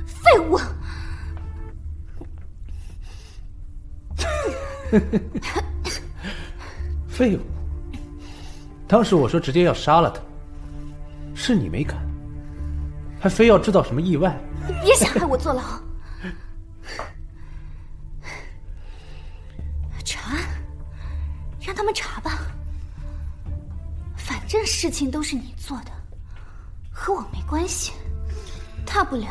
Speaker 1: 废物！
Speaker 5: 废物！当时我说直接要杀了他，是你没敢，还非要制造什么意外。
Speaker 1: 你别想害我坐牢！查，让他们查吧，反正事情都是你做的，和我没关系。大不了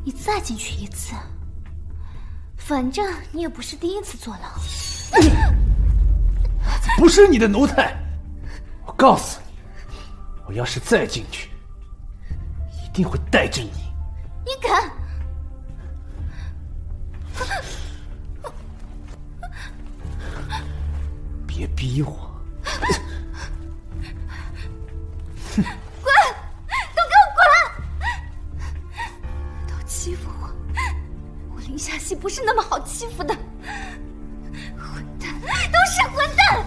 Speaker 1: 你再进去一次，反正你也不是第一次坐牢。
Speaker 5: 不是你的奴才，我告诉你，我要是再进去，一定会带着你。
Speaker 1: 你敢？
Speaker 5: 别逼我！
Speaker 1: 滚！都给我滚！都欺负我，我林夏曦不是那么好欺负的。混蛋，都是混蛋！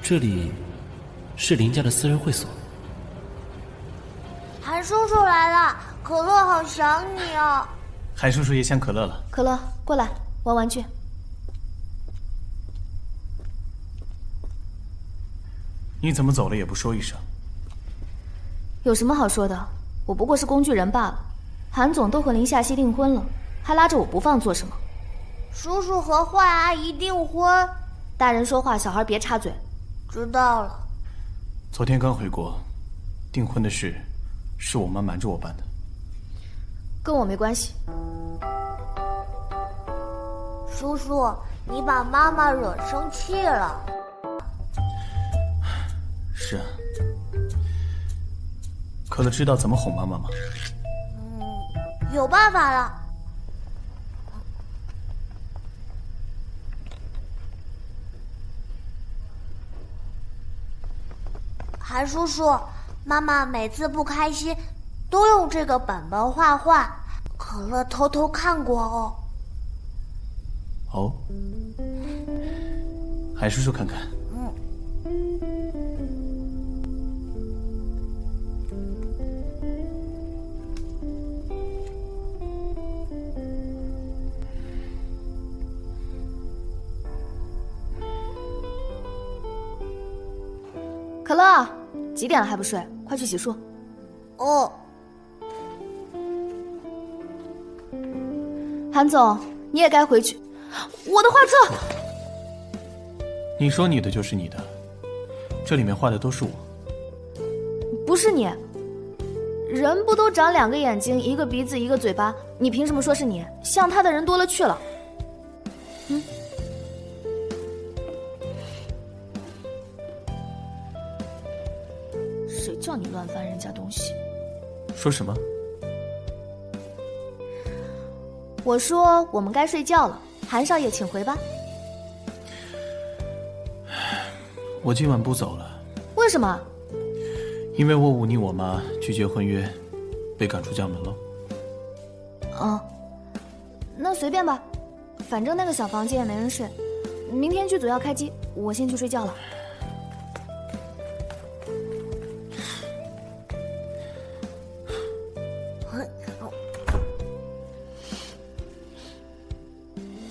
Speaker 11: 这里是林家的私人会所。
Speaker 2: 韩叔叔来了，可乐好想你哦。
Speaker 4: 韩叔叔也想可乐了。
Speaker 1: 可乐，过来玩玩具。
Speaker 4: 你怎么走了也不说一声？
Speaker 1: 有什么好说的？我不过是工具人罢了。韩总都和林夏曦订婚了，还拉着我不放做什么？
Speaker 2: 叔叔和坏阿姨订婚，
Speaker 1: 大人说话，小孩别插嘴。
Speaker 2: 知道了。
Speaker 4: 昨天刚回国，订婚的事是我妈瞒着我办的，
Speaker 1: 跟我没关系。
Speaker 2: 叔叔，你把妈妈惹生气了。
Speaker 4: 是啊。可乐知道怎么哄妈妈吗？
Speaker 2: 有办法了。韩叔叔，妈妈每次不开心都用这个本本画画，可乐偷偷看过哦。
Speaker 4: 哦，韩叔叔看看。
Speaker 1: 可乐，
Speaker 3: 几点了还不睡？快去洗漱。
Speaker 2: 哦。
Speaker 3: 韩总，你也该回去。我的画册。
Speaker 4: 你说你的就是你的，这里面画的都是我。
Speaker 3: 不是你。人不都长2个眼睛、1个鼻子、1个嘴巴？你凭什么说是你？像他的人多了去了。谁叫你乱翻人家东西？
Speaker 4: 说什么？
Speaker 3: 我说我们该睡觉了，韩少爷请回吧。
Speaker 4: 我今晚不走了。
Speaker 3: 为什么？
Speaker 4: 因为我忤逆我妈拒绝婚约，被赶出家门了。
Speaker 3: 哦，那随便吧，反正那个小房间也没人睡。明天剧组要开机，我先去睡觉了。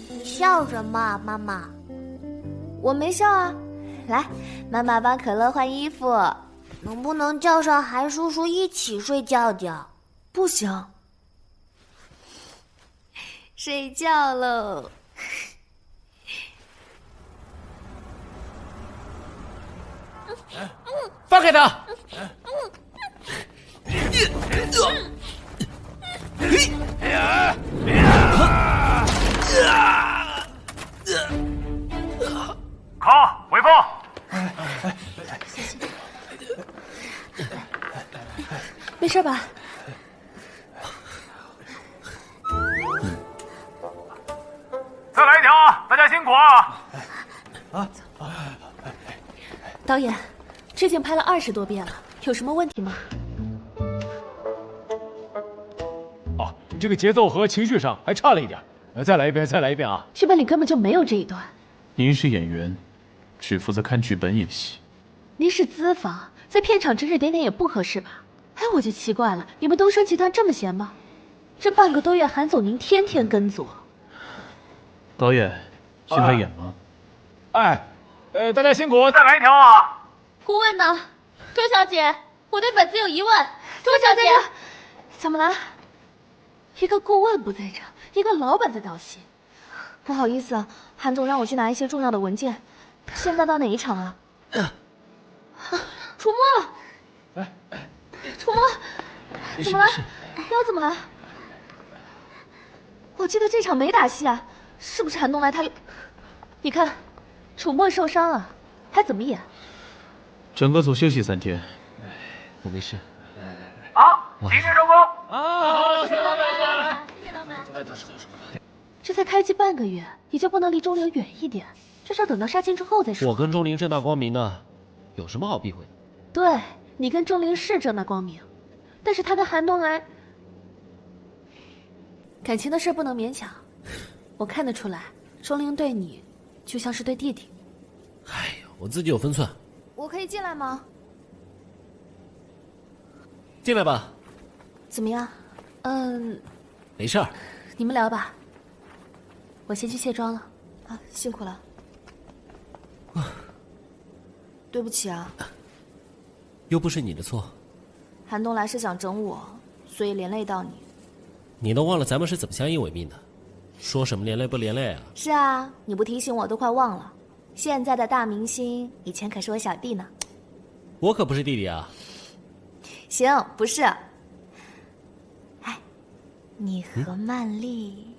Speaker 2: 你笑什么，妈妈？
Speaker 3: 我没笑啊。来，妈妈帮可乐换衣服。
Speaker 2: 能不能叫上韩叔叔一起睡觉觉？
Speaker 3: 不行。睡觉喽。
Speaker 11: 放开他！
Speaker 10: 卡，回放。
Speaker 3: 没事吧？
Speaker 10: 再来一条，大家辛苦啊！
Speaker 3: 导演，这镜拍了20多遍了，有什么问题吗？
Speaker 10: 哦，这个节奏和情绪上还差了一点。再来一遍，再来一遍啊！
Speaker 3: 剧本里根本就没有这一段。
Speaker 4: 您是演员，只负责看剧本演戏。
Speaker 1: 您是资方，在片场指指点点也不合适吧？哎，我就奇怪了，你们东升集团这么闲吗？这半个多月，韩总您天天跟组。
Speaker 4: 导演，现在演吗？
Speaker 10: 大家辛苦，再来一条啊！
Speaker 1: 顾问呢？周小姐，我对本子有疑问。周小姐，怎么了？一个顾问不在场，一个老板在导戏。不好意思啊，韩总让我去拿一些重要的文件。现在到哪一场啊？出没了！出没，怎么了？腰怎么了？我记得这场没打戏啊，是不是韩东来他？你看，楚墨受伤了，还怎么演？
Speaker 4: 整个组休息3天。
Speaker 12: 我没事。
Speaker 10: 好，今天收工。
Speaker 12: 好，
Speaker 1: 谢谢老板，谢谢老板。这才开机半个月，你就不能离钟灵远一点？至少等到杀青之后再说。
Speaker 11: 我跟钟灵正大光明呢，有什么好避讳的？
Speaker 1: 对，你跟钟灵是正大光明，但是他跟韩东来，
Speaker 3: 感情的事不能勉强。我看得出来，钟灵对你就像是对弟弟。
Speaker 11: 哎呀，我自己有分寸。
Speaker 3: 我可以进来吗？
Speaker 11: 进来吧。
Speaker 3: 怎么样？
Speaker 11: 没事儿。
Speaker 3: 你们聊吧。我先去卸妆了。啊，辛苦了。对不起啊。
Speaker 11: 又不是你的错。
Speaker 3: 韩东来是想整我，所以连累到你。
Speaker 11: 你都忘了咱们是怎么相依为命的？说什么连累不连累啊？
Speaker 3: 是啊，你不提醒我都快忘了。现在的大明星，以前可是我小弟呢。
Speaker 11: 我可不是弟弟啊。
Speaker 3: 行，不是。哎，你和曼丽，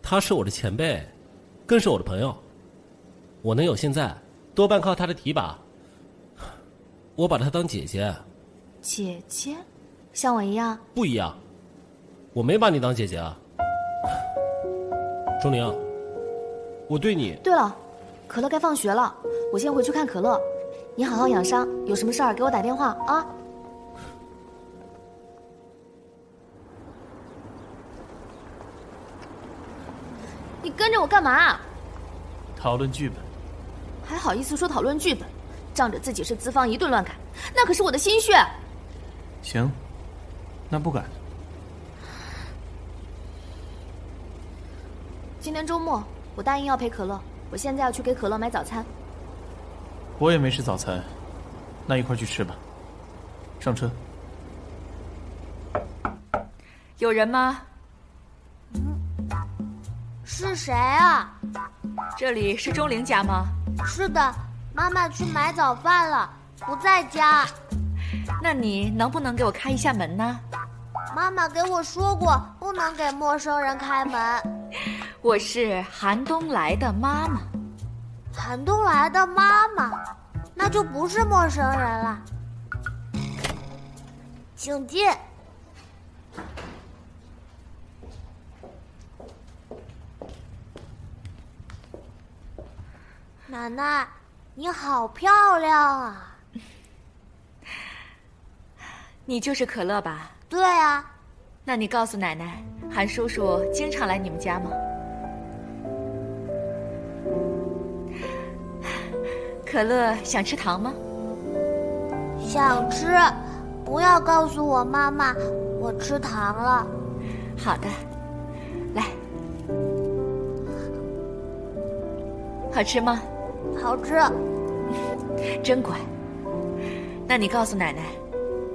Speaker 11: 他是我的前辈，更是我的朋友。我能有现在，多半靠他的提拔。我把她当姐姐。
Speaker 3: 姐姐，像我一样？
Speaker 11: 不一样，我没把你当姐姐啊。钟灵，我对你……
Speaker 3: 对了，可乐该放学了，我先回去看可乐。你好好养伤，有什么事儿给我打电话啊。你跟着我干嘛？
Speaker 4: 讨论剧本。
Speaker 3: 还好意思说讨论剧本？仗着自己是资方一顿乱改，那可是我的心血。
Speaker 4: 行，那不改了。
Speaker 3: 今天周末，我答应要陪可乐，我现在要去给可乐买早餐。
Speaker 4: 我也没吃早餐，那一块去吃吧。上车。
Speaker 9: 有人吗？
Speaker 2: 是谁啊？
Speaker 9: 这里是钟灵家吗？
Speaker 2: 是的，妈妈去买早饭了，不在家。
Speaker 9: 那你能不能给我开一下门呢？
Speaker 2: 妈妈给我说过，不能给陌生人开门。
Speaker 9: 我是韩东来的妈妈。
Speaker 2: 韩东来的妈妈，那就不是陌生人了。请进。奶奶，你好漂亮啊！
Speaker 9: 你就是可乐吧？
Speaker 2: 对啊。
Speaker 9: 那你告诉奶奶，韩叔叔经常来你们家吗？可乐想吃糖吗？
Speaker 2: 想吃，不要告诉我妈妈我吃糖了。
Speaker 9: 好的，来，好吃吗？
Speaker 2: 好吃。
Speaker 9: 真乖。那你告诉奶奶，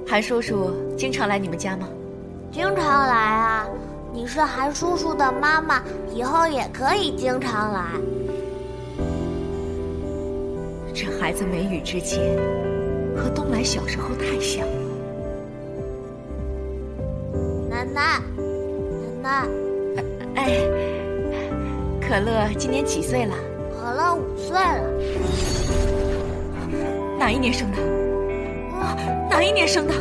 Speaker 9: 韩叔叔经常来你们家吗？
Speaker 2: 经常来啊！你是韩叔叔的妈妈，以后也可以经常来。
Speaker 9: 这孩子眉宇之间和东来小时候太像了。
Speaker 2: 奶奶，奶奶，
Speaker 9: 哎，可乐今年几岁了？
Speaker 2: 可乐5岁了。
Speaker 9: 哪一年生的？哪一年生的？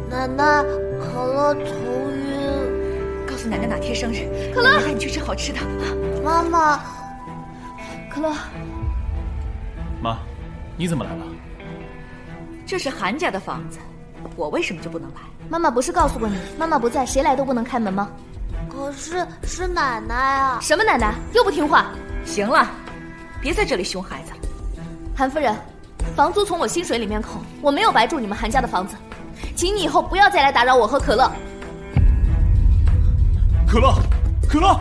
Speaker 2: 奶奶，可乐头晕。
Speaker 9: 告诉奶奶哪天生日，
Speaker 3: 可乐，
Speaker 9: 奶奶带你去吃好吃的。
Speaker 2: 妈妈，
Speaker 3: 可乐，
Speaker 4: 妈，你怎么来了？
Speaker 9: 这是韩家的房子，我为什么就不能来？
Speaker 3: 妈妈不是告诉过你，妈妈不在，谁来都不能开门吗？
Speaker 2: 可是奶奶啊！
Speaker 3: 什么奶奶？又不听话！
Speaker 9: 行了，别在这里凶孩子了。
Speaker 3: 韩夫人，房租从我薪水里面扣，我没有白住你们韩家的房子，请你以后不要再来打扰我和可乐。
Speaker 4: 可乐，可乐，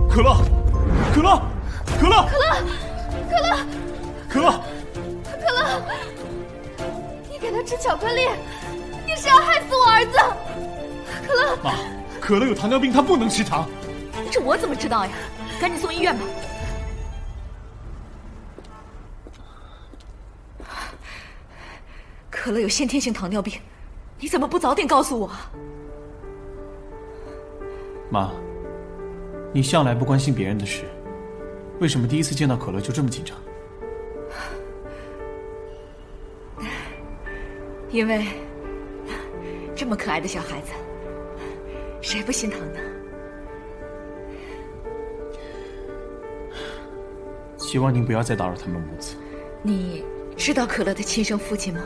Speaker 4: 可乐，可乐，可乐，
Speaker 3: 可乐，
Speaker 4: 可乐，
Speaker 3: 可乐，你给他吃巧克力，你是要害死我儿子！可乐，
Speaker 4: 妈，可乐有糖尿病，他不能吃糖。
Speaker 9: 这我怎么知道呀？赶紧送医院吧。可乐有先天性糖尿病，你怎么不早点告诉我？
Speaker 4: 妈，你向来不关心别人的事，为什么第一次见到可乐就这么紧张？
Speaker 9: 因为这么可爱的小孩子，谁不心疼呢？
Speaker 4: 希望您不要再打扰他们母子。
Speaker 9: 你知道可乐的亲生父亲吗？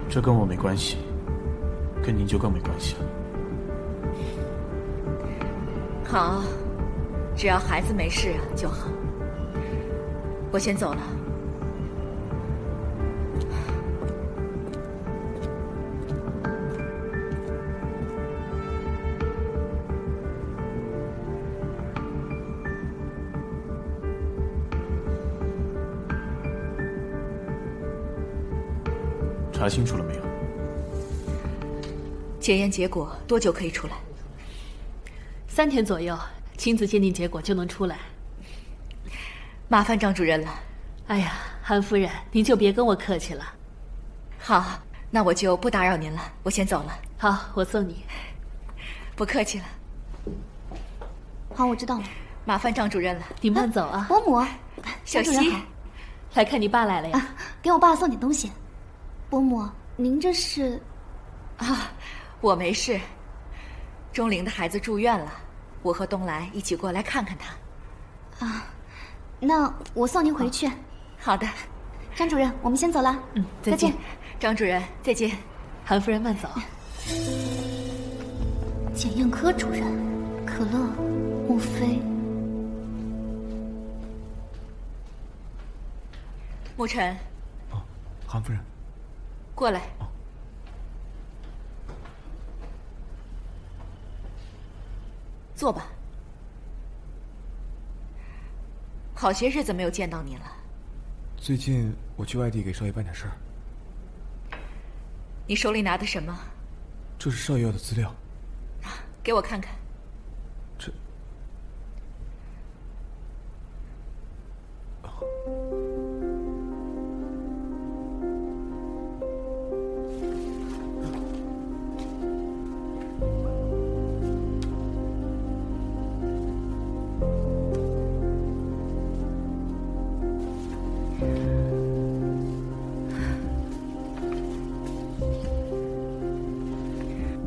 Speaker 4: 这跟我没关系，跟您就更没关系了。
Speaker 9: 好，只要孩子没事就好。我先走了。
Speaker 4: 查清楚了没有？
Speaker 9: 检验结果多久可以出来
Speaker 3: ？3天左右，亲子鉴定结果就能出来。
Speaker 9: 麻烦张主任了。
Speaker 3: 哎呀，韩夫人，您就别跟我客气了。
Speaker 9: 好，那我就不打扰您了，我先走了。
Speaker 3: 好，我送你。
Speaker 9: 不客气了。
Speaker 1: 好，我知道了。
Speaker 9: 麻烦张主任了。
Speaker 3: 你慢走啊。
Speaker 1: 伯母，
Speaker 9: 小溪，
Speaker 3: 来看你爸来了呀。
Speaker 1: 给我爸送点东西。伯母，您这是？
Speaker 9: 啊，我没事。钟灵的孩子住院了，我和东来一起过来看看他。
Speaker 1: 啊，那我送您回去。
Speaker 9: 好的，
Speaker 1: 张主任，我们先走了。
Speaker 3: 再见。
Speaker 9: 张主任，再见。
Speaker 3: 韩夫人慢走。
Speaker 1: 检验科主任，可乐，莫非？
Speaker 9: 沐晨。
Speaker 7: 哦，韩夫人。
Speaker 9: 过来。坐吧。好些日子没有见到你了。
Speaker 7: 最近我去外地给少爷办点事儿。
Speaker 9: 你手里拿的什么？
Speaker 7: 这是少爷要的资料。
Speaker 9: 给我看看。
Speaker 7: 这……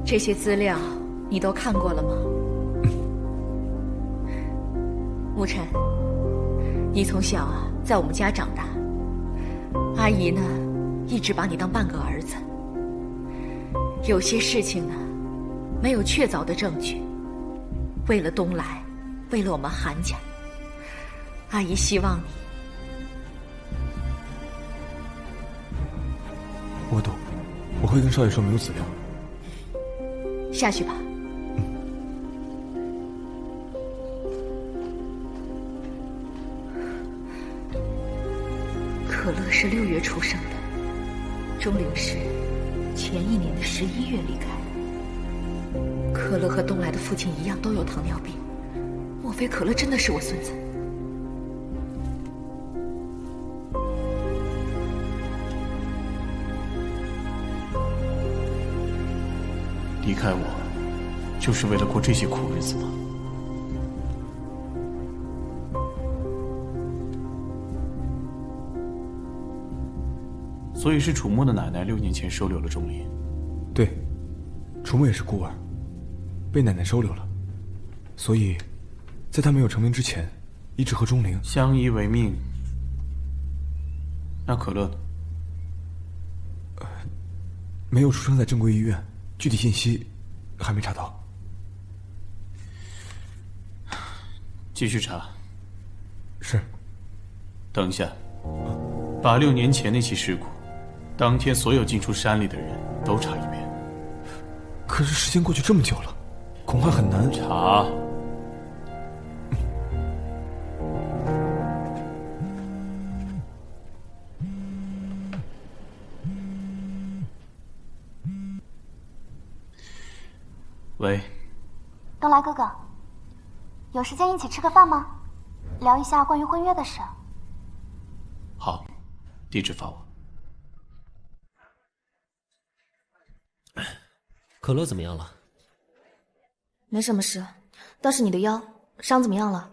Speaker 9: 这些资料你都看过了吗？沐晨，你从小在我们家长大，阿姨呢，一直把你当半个儿子。有些事情呢，没有确凿的证据，为了东来，为了我们韩家，阿姨希望你。
Speaker 7: 我懂，我会跟少爷说没有资料。
Speaker 9: 下去吧。可乐是6月出生的，钟灵是前1年的11月离开的。可乐和东来的父亲一样都有糖尿病，莫非可乐真的是我孙子？
Speaker 4: 离开我，就是为了过这些苦日子吗？所以是楚墨的奶奶6年前收留了钟离。
Speaker 7: 对，楚墨也是孤儿，被奶奶收留了，所以，在他没有成名之前，一直和钟灵
Speaker 4: 相依为命。那可乐呢？
Speaker 7: 没有出生在正规医院。具体信息还没查到，
Speaker 4: 继续查。
Speaker 7: 是。
Speaker 4: 等一下，把6年前那起事故，当天所有进出山里的人都查一遍。
Speaker 7: 可是时间过去这么久了，恐怕很难
Speaker 4: 查。喂，
Speaker 1: 东来哥哥，有时间一起吃个饭吗？聊一下关于婚约的事。
Speaker 4: 好，地址发我。
Speaker 11: 可乐怎么样了？
Speaker 3: 没什么事，倒是你的腰伤怎么样了？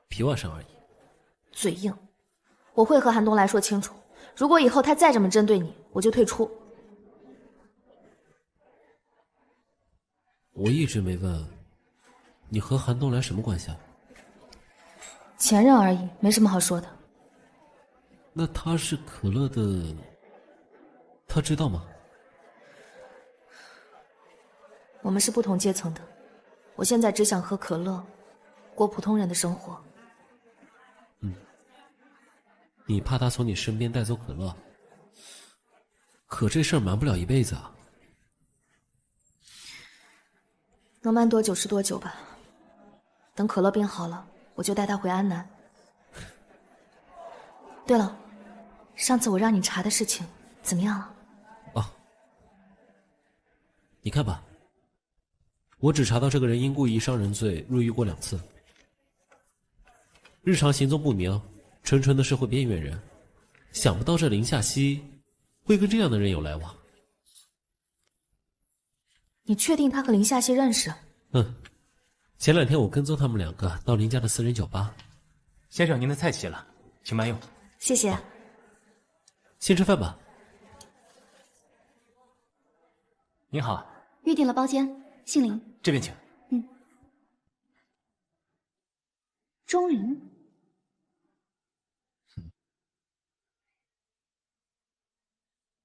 Speaker 11: 皮外伤而已。
Speaker 3: 嘴硬，我会和韩东来说清楚，如果以后他再这么针对你，我就退出。
Speaker 11: 我一直没问，你和韩东来什么关系啊？
Speaker 3: 前任而已，没什么好说的。
Speaker 11: 那他是可乐的，他知道吗？
Speaker 3: 我们是不同阶层的，我现在只想和可乐过普通人的生活。
Speaker 11: 你怕他从你身边带走可乐，可这事儿瞒不了一辈子啊。
Speaker 3: 能瞒多久是多久吧。等可乐病好了，我就带他回安南。对了，上次我让你查的事情怎么样了？
Speaker 11: 哦，你看吧，我只查到这个人因故意伤人罪入狱过2次，日常行踪不明，纯纯的社会边缘人。想不到这林夏曦会跟这样的人有来往。
Speaker 3: 你确定他和林夏曦认识？
Speaker 11: 前2天我跟踪他们2个到林家的私人酒吧。
Speaker 10: 先生，您的菜齐了，请慢用。
Speaker 3: 谢谢。
Speaker 11: 先吃饭吧。
Speaker 10: 您好，
Speaker 1: 预定了包间，姓林。
Speaker 10: 这边请。
Speaker 1: 钟灵。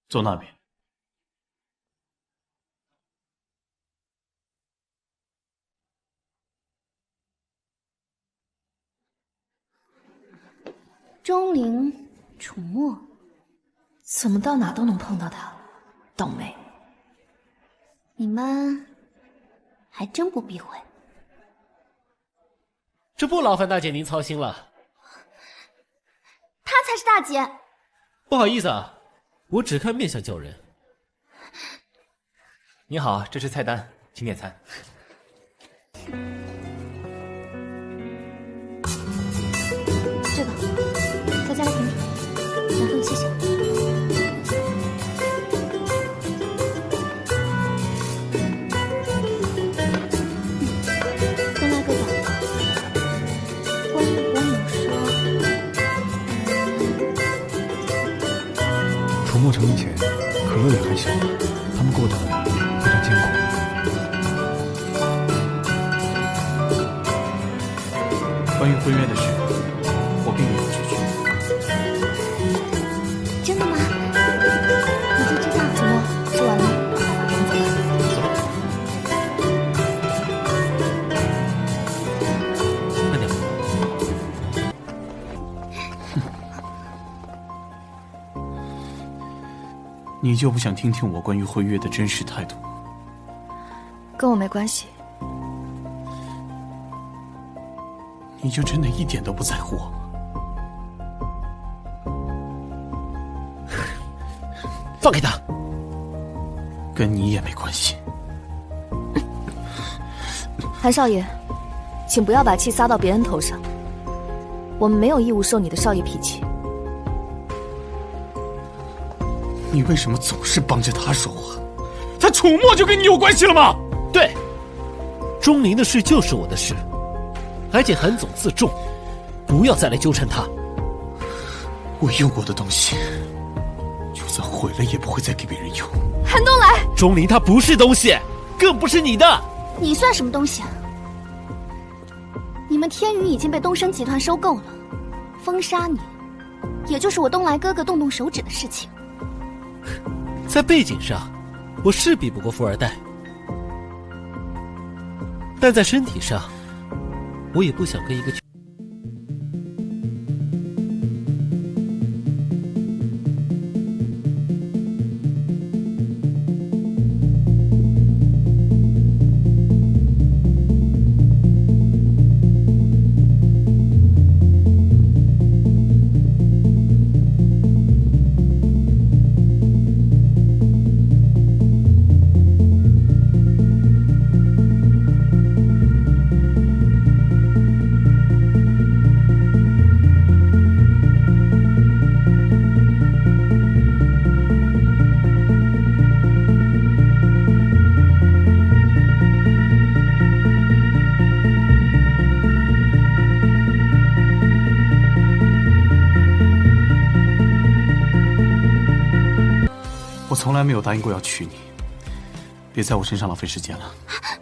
Speaker 4: 坐那边。
Speaker 1: 钟灵，楚墨，
Speaker 3: 怎么到哪都能碰到他？倒霉。
Speaker 1: 你们还真不避讳。
Speaker 11: 这不劳烦大姐您操心了。
Speaker 1: 才是大姐。
Speaker 11: 不好意思啊，我只看面相叫人。
Speaker 5: 你好，这是菜单，请点餐。
Speaker 1: 这个，再加个甜品，麻烦谢谢。东来哥哥，关于伯母说，
Speaker 7: 楚墨成年前，可乐也还小，他们过得非常艰苦。
Speaker 4: 关于婚约的事，我并没有拒绝。
Speaker 1: 真的吗？你就知道。楚墨，吃完了吗？
Speaker 11: 慢点。
Speaker 4: 你就不想听听我关于婚约的真实态度？
Speaker 3: 跟我没关系。
Speaker 4: 你就真的一点都不在乎我吗？
Speaker 11: 放开他！
Speaker 4: 跟你也没关系。
Speaker 3: 韩少爷，请不要把气撒到别人头上。我们没有义务受你的少爷脾气。
Speaker 4: 你为什么总是帮着他说话？他楚墨就跟你有关系了吗？
Speaker 11: 对，钟灵的事就是我的事。还请韩总自重，不要再来纠缠他。
Speaker 4: 我用过的东西，就算毁了也不会再给别人用。
Speaker 3: 韩东来，
Speaker 11: 钟灵她不是东西，更不是你的。
Speaker 1: 你算什么东西啊？你们天宇已经被东升集团收购了，封杀你，也就是我东来哥哥动动手指的事情。
Speaker 11: 在背景上，我是比不过富二代，但在身体上，我也不想跟一个。
Speaker 4: 从来没有答应过要娶你，别在我身上浪费时间了。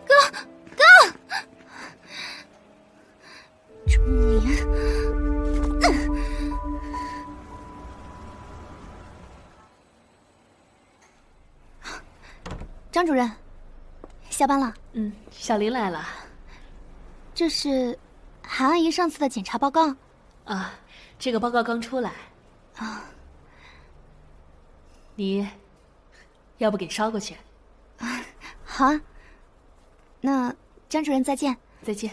Speaker 1: 哥，钟灵，张主任，下班了。
Speaker 9: 小林来了。
Speaker 1: 这是韩阿姨上次的检查报告。
Speaker 9: 啊，这个报告刚出来。
Speaker 1: 啊，
Speaker 9: 你要不给捎过去？
Speaker 1: 好啊。那张主任再见。
Speaker 9: 再见。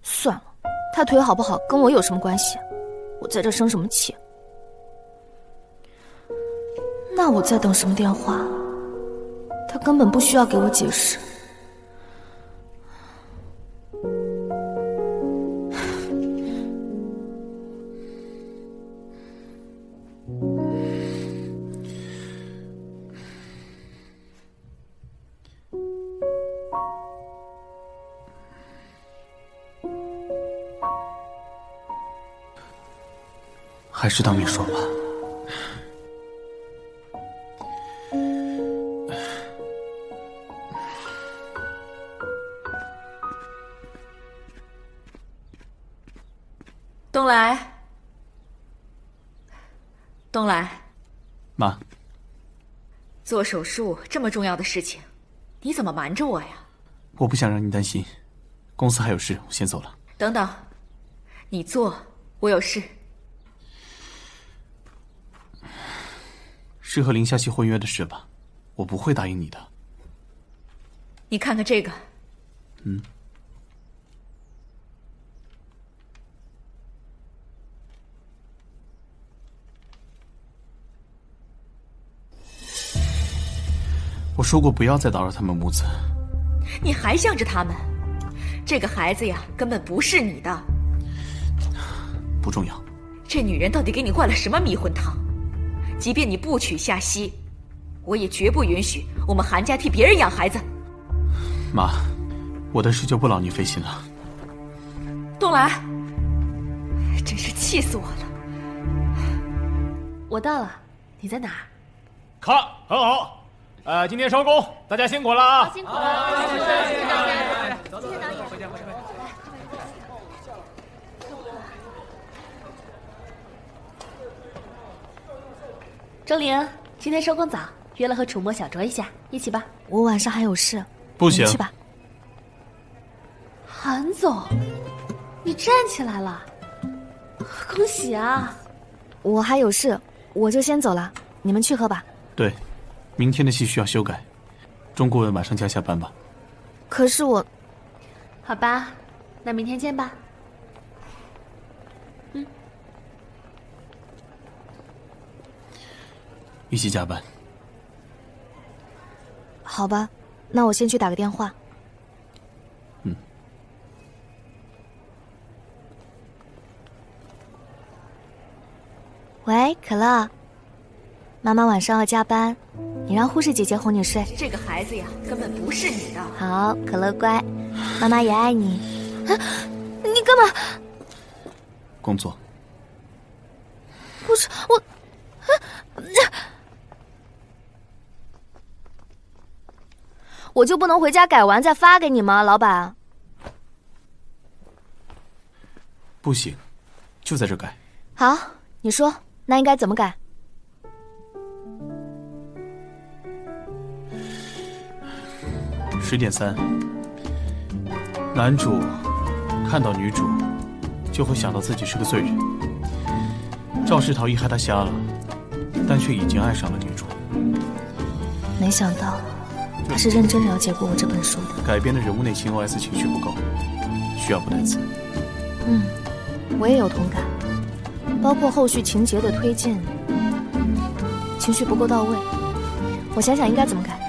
Speaker 3: 算了，他腿好不好跟我有什么关系？我在这生什么气？那我在等什么电话？他根本不需要给我解释。
Speaker 4: 还是当面说吧。
Speaker 9: 东来，东来，
Speaker 4: 妈，
Speaker 9: 做手术这么重要的事情，你怎么瞒着我呀？
Speaker 4: 我不想让你担心，公司还有事，我先走了。
Speaker 9: 等等，你做，我有事。
Speaker 4: 是和林夏曦婚约的事吧？我不会答应你的。
Speaker 9: 你看看这个。
Speaker 4: 我说过不要再打扰他们母子。
Speaker 9: 你还向着他们？这个孩子呀，根本不是你的。
Speaker 4: 不重要。
Speaker 9: 这女人到底给你灌了什么迷魂汤？即便你不娶夏曦，我也绝不允许我们韩家替别人养孩子。
Speaker 4: 妈，我的事就不劳你费心了。
Speaker 9: 东来，真是气死我了！
Speaker 3: 我到了，你在哪儿？
Speaker 10: 看，很好。今天收工，大家辛苦了啊！
Speaker 3: 辛苦了，谢谢大家，
Speaker 10: 谢谢导演。
Speaker 3: 回见，回见。钟灵，今天收工早，约了和楚墨小酌一下，一起吧。
Speaker 13: 我晚上还有事，
Speaker 4: 不行，
Speaker 13: 你去吧。
Speaker 3: 韩总，你站起来了，恭喜啊！
Speaker 13: 我还有事，我就先走了，你们去喝吧。
Speaker 4: 对，明天的戏需要修改，钟顾问晚上加下班吧。
Speaker 13: 可是我……
Speaker 3: 好吧，那明天见吧。
Speaker 4: 一起加班。
Speaker 13: 好吧，那我先去打个电话。喂，可乐，妈妈晚上要加班，你让护士姐姐哄你睡。
Speaker 9: 这个孩子呀，根本不是你的。
Speaker 13: 好，可乐乖，妈妈也爱你。啊，你干嘛？
Speaker 4: 工作。
Speaker 13: 不是我，我就不能回家改完再发给你吗，老板？
Speaker 4: 不行，就在这改。
Speaker 13: 好，你说，那应该怎么改
Speaker 4: ？10:3，男主看到女主，就会想到自己是个罪人。肇事逃逸害他瞎了，但却已经爱上了女主。
Speaker 13: 没想到他是认真了解过我这本书的。
Speaker 4: 改编的人物内情 OS 情绪不够，需要补台词。
Speaker 13: 我也有同感，包括后续情节的推进，情绪不够到位。我想想应该怎么改。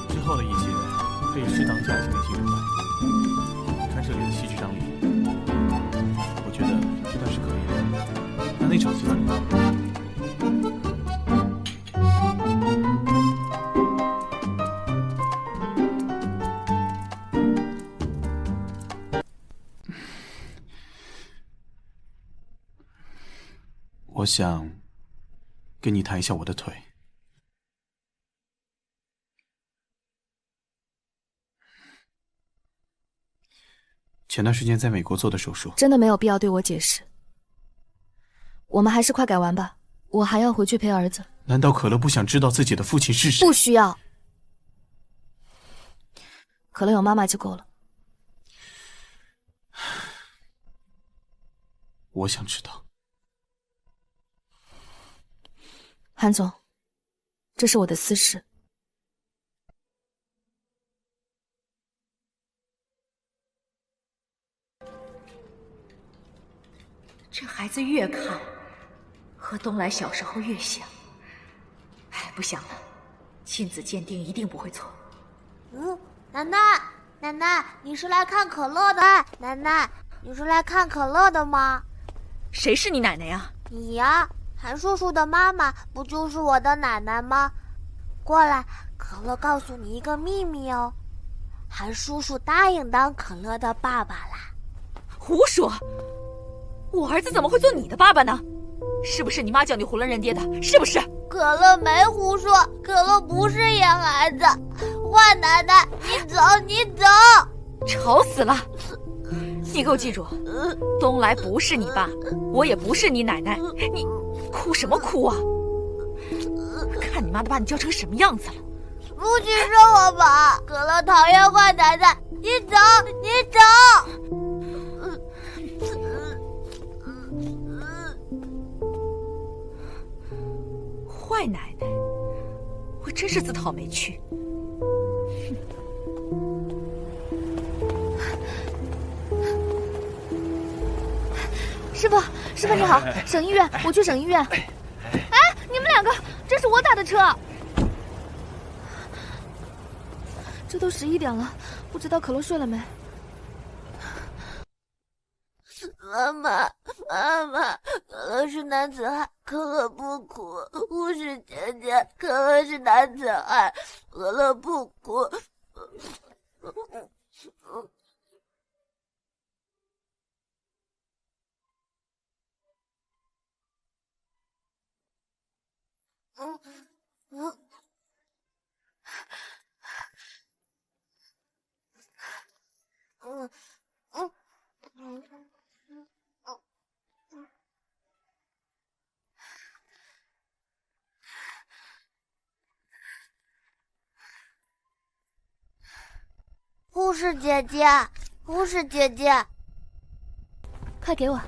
Speaker 4: 之后的一切可以适当加进内心独白。看这里的戏剧张力，我觉得这段是可以的。那场戏怎么样？我想跟你谈一下我的腿。前段时间在美国做的手术，
Speaker 13: 真的没有必要对我解释。我们还是快改完吧，我还要回去陪儿子。
Speaker 4: 难道可乐不想知道自己的父亲是谁？
Speaker 13: 不需要，可乐有妈妈就够了。
Speaker 4: 我想知道。
Speaker 13: 韩总，这是我的私事。
Speaker 9: 这孩子越看，和东来小时候越像。哎，不想了，亲子鉴定一定不会错。
Speaker 2: 奶奶，奶奶，你是来看可乐的？奶奶，你是来看可乐的吗？
Speaker 9: 谁是你奶奶呀？
Speaker 2: 你呀，韩叔叔的妈妈不就是我的奶奶吗？过来，可乐告诉你一个秘密哦，韩叔叔答应当可乐的爸爸啦。
Speaker 9: 胡说！我儿子怎么会做你的爸爸呢？是不是你妈叫你囫囵认爹的？是不是？
Speaker 2: 可乐没胡说，可乐不是野孩子。坏奶奶，你走，你走！
Speaker 9: 吵死了！你给我记住，东来不是你爸，我也不是你奶奶。你哭什么哭啊？看你妈都把你教成什么样子了！
Speaker 2: 不许说我爸，可乐讨厌坏奶奶。你走，你走！
Speaker 9: 坏奶奶，我真是自讨没趣。
Speaker 13: 师傅，师傅你好，省医院，我去省医院。哎，你们两个，这是我打的车。这都11点了，不知道可乐睡了没？
Speaker 2: 妈妈，妈妈，可乐是男子汉，可乐不哭。护士姐姐，可乐是男子汉，可乐不哭。护士姐姐，护士姐姐，
Speaker 13: 快给我！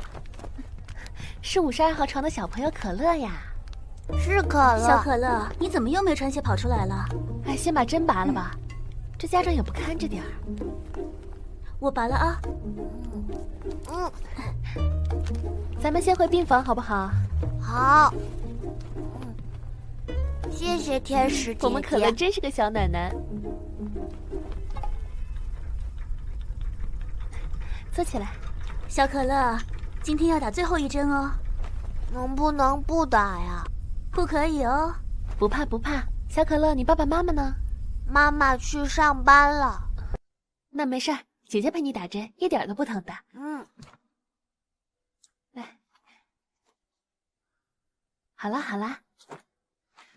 Speaker 13: 是52号床的小朋友可乐呀。
Speaker 2: 是可乐。
Speaker 1: 小可乐，你怎么又没穿鞋跑出来了？
Speaker 13: 哎，先把针拔了吧，这家长也不看着点儿。
Speaker 1: 我拔了啊。
Speaker 13: 咱们先回病房好不好？
Speaker 2: 好。谢谢天使姐姐。
Speaker 13: 我们可乐真是个小奶奶。坐起来。
Speaker 1: 小可乐，今天要打最后一针哦。
Speaker 2: 能不能不打呀？
Speaker 1: 不可以哦。
Speaker 13: 不怕不怕。小可乐，你爸爸妈妈呢？
Speaker 2: 妈妈去上班了。
Speaker 13: 那没事儿，姐姐陪你打针，一点都不疼的。来，好啦好啦。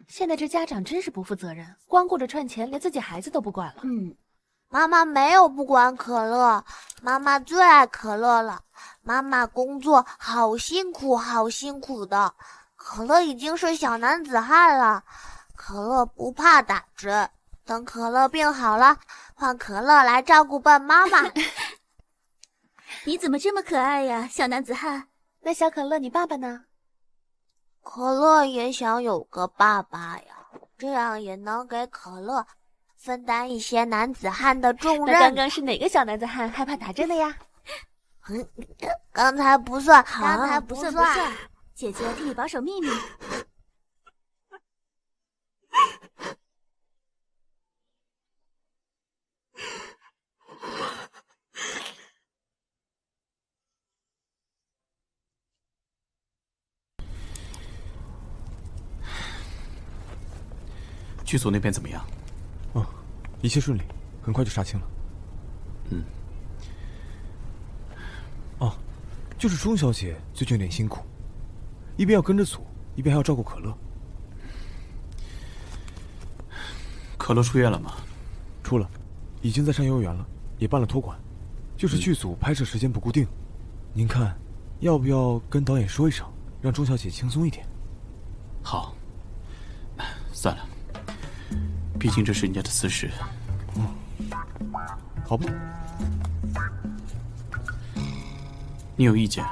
Speaker 13: 现在这家长真是不负责任，光顾着赚钱，连自己孩子都不管了。
Speaker 2: 妈妈没有不管可乐，妈妈最爱可乐了。妈妈工作好辛苦，好辛苦的。可乐已经是小男子汉了，可乐不怕打针。等可乐病好了，换可乐来照顾笨妈妈。
Speaker 1: 你怎么这么可爱呀，小男子汉？
Speaker 13: 那小可乐，你爸爸呢？
Speaker 2: 可乐也想有个爸爸呀，这样也能给可乐分担一些男子汉的重任。
Speaker 13: 那刚刚是哪个小男子汉害怕打针的呀？
Speaker 2: 刚才不算，
Speaker 1: 好，
Speaker 2: 刚才
Speaker 1: 不
Speaker 2: 算。
Speaker 1: 姐姐替你保守秘密。
Speaker 4: 剧组那边怎么样？
Speaker 7: 一切顺利，很快就杀青了。就是钟小姐最近有点辛苦，一边要跟着组，一边还要照顾可乐。
Speaker 4: 可乐出院了吗？
Speaker 7: 出了，已经在上幼儿园了，也办了托管。就是剧组拍摄时间不固定，您看，要不要跟导演说一声，让钟小姐轻松一点？
Speaker 4: 好，算了，毕竟这是人家的私事。
Speaker 7: 好吧。
Speaker 4: 你有意见？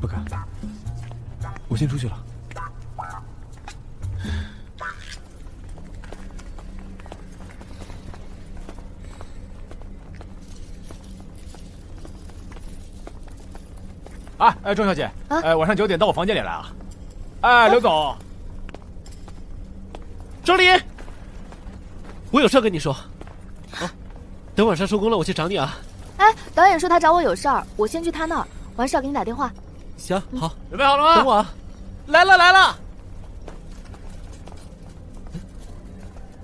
Speaker 7: 不敢，我先出去了。
Speaker 10: 钟小姐，晚上9点到我房间里来啊！刘总，
Speaker 11: 周林，我有事跟你说。等晚上收工了，我去找你啊。
Speaker 13: 导演说他找我有事儿，我先去他那儿，完事儿给你打电话。
Speaker 11: 行，好，
Speaker 10: 准备好了吗？
Speaker 11: 等我啊。
Speaker 10: 来了！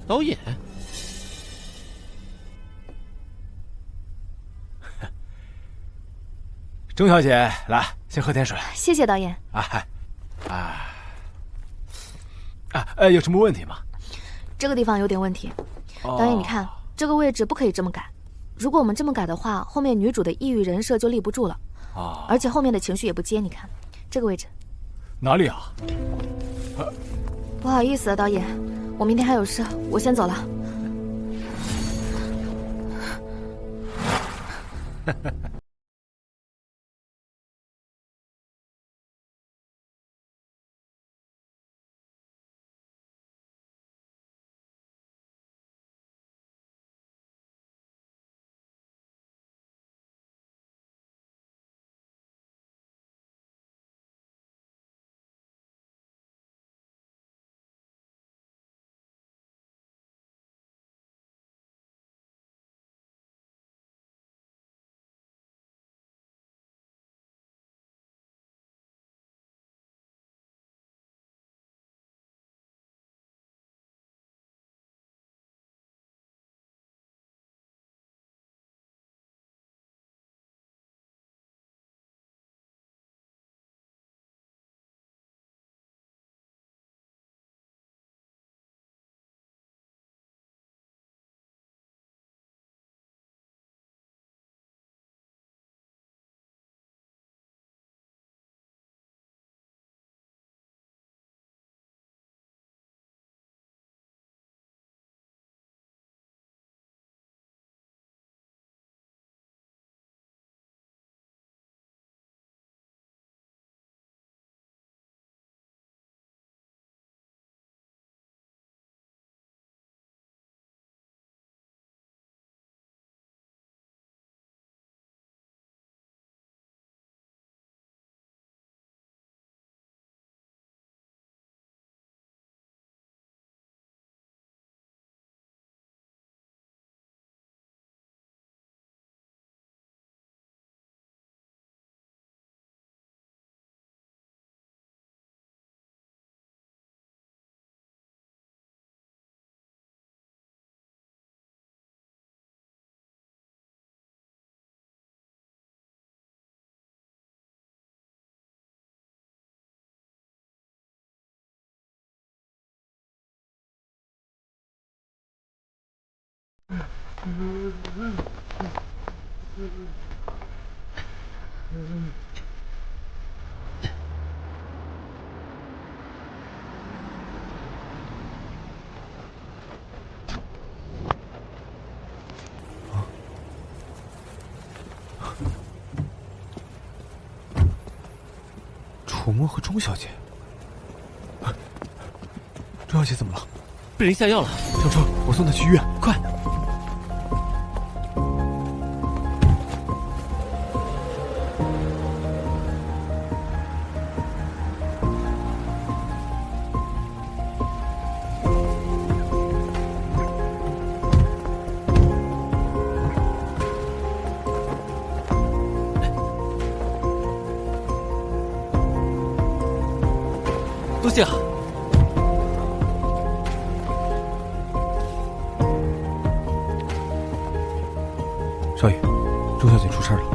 Speaker 11: 导演，
Speaker 10: 钟小姐，来，先喝点水。
Speaker 13: 谢谢导演。
Speaker 10: 有什么问题吗？
Speaker 13: 这个地方有点问题。导演，你看这个位置不可以这么改。如果我们这么改的话，后面女主的抑郁人设就立不住了。而且后面的情绪也不接。你看这个位置。
Speaker 10: 哪里啊？
Speaker 13: 不好意思啊，导演，我明天还有事，我先走了。
Speaker 7: 楚墨和钟小姐。钟小姐怎么了？
Speaker 11: 被人下药了。
Speaker 7: 上车，我送她去医院，快！
Speaker 11: 多谢啊。
Speaker 7: 少爷，钟小姐出事了。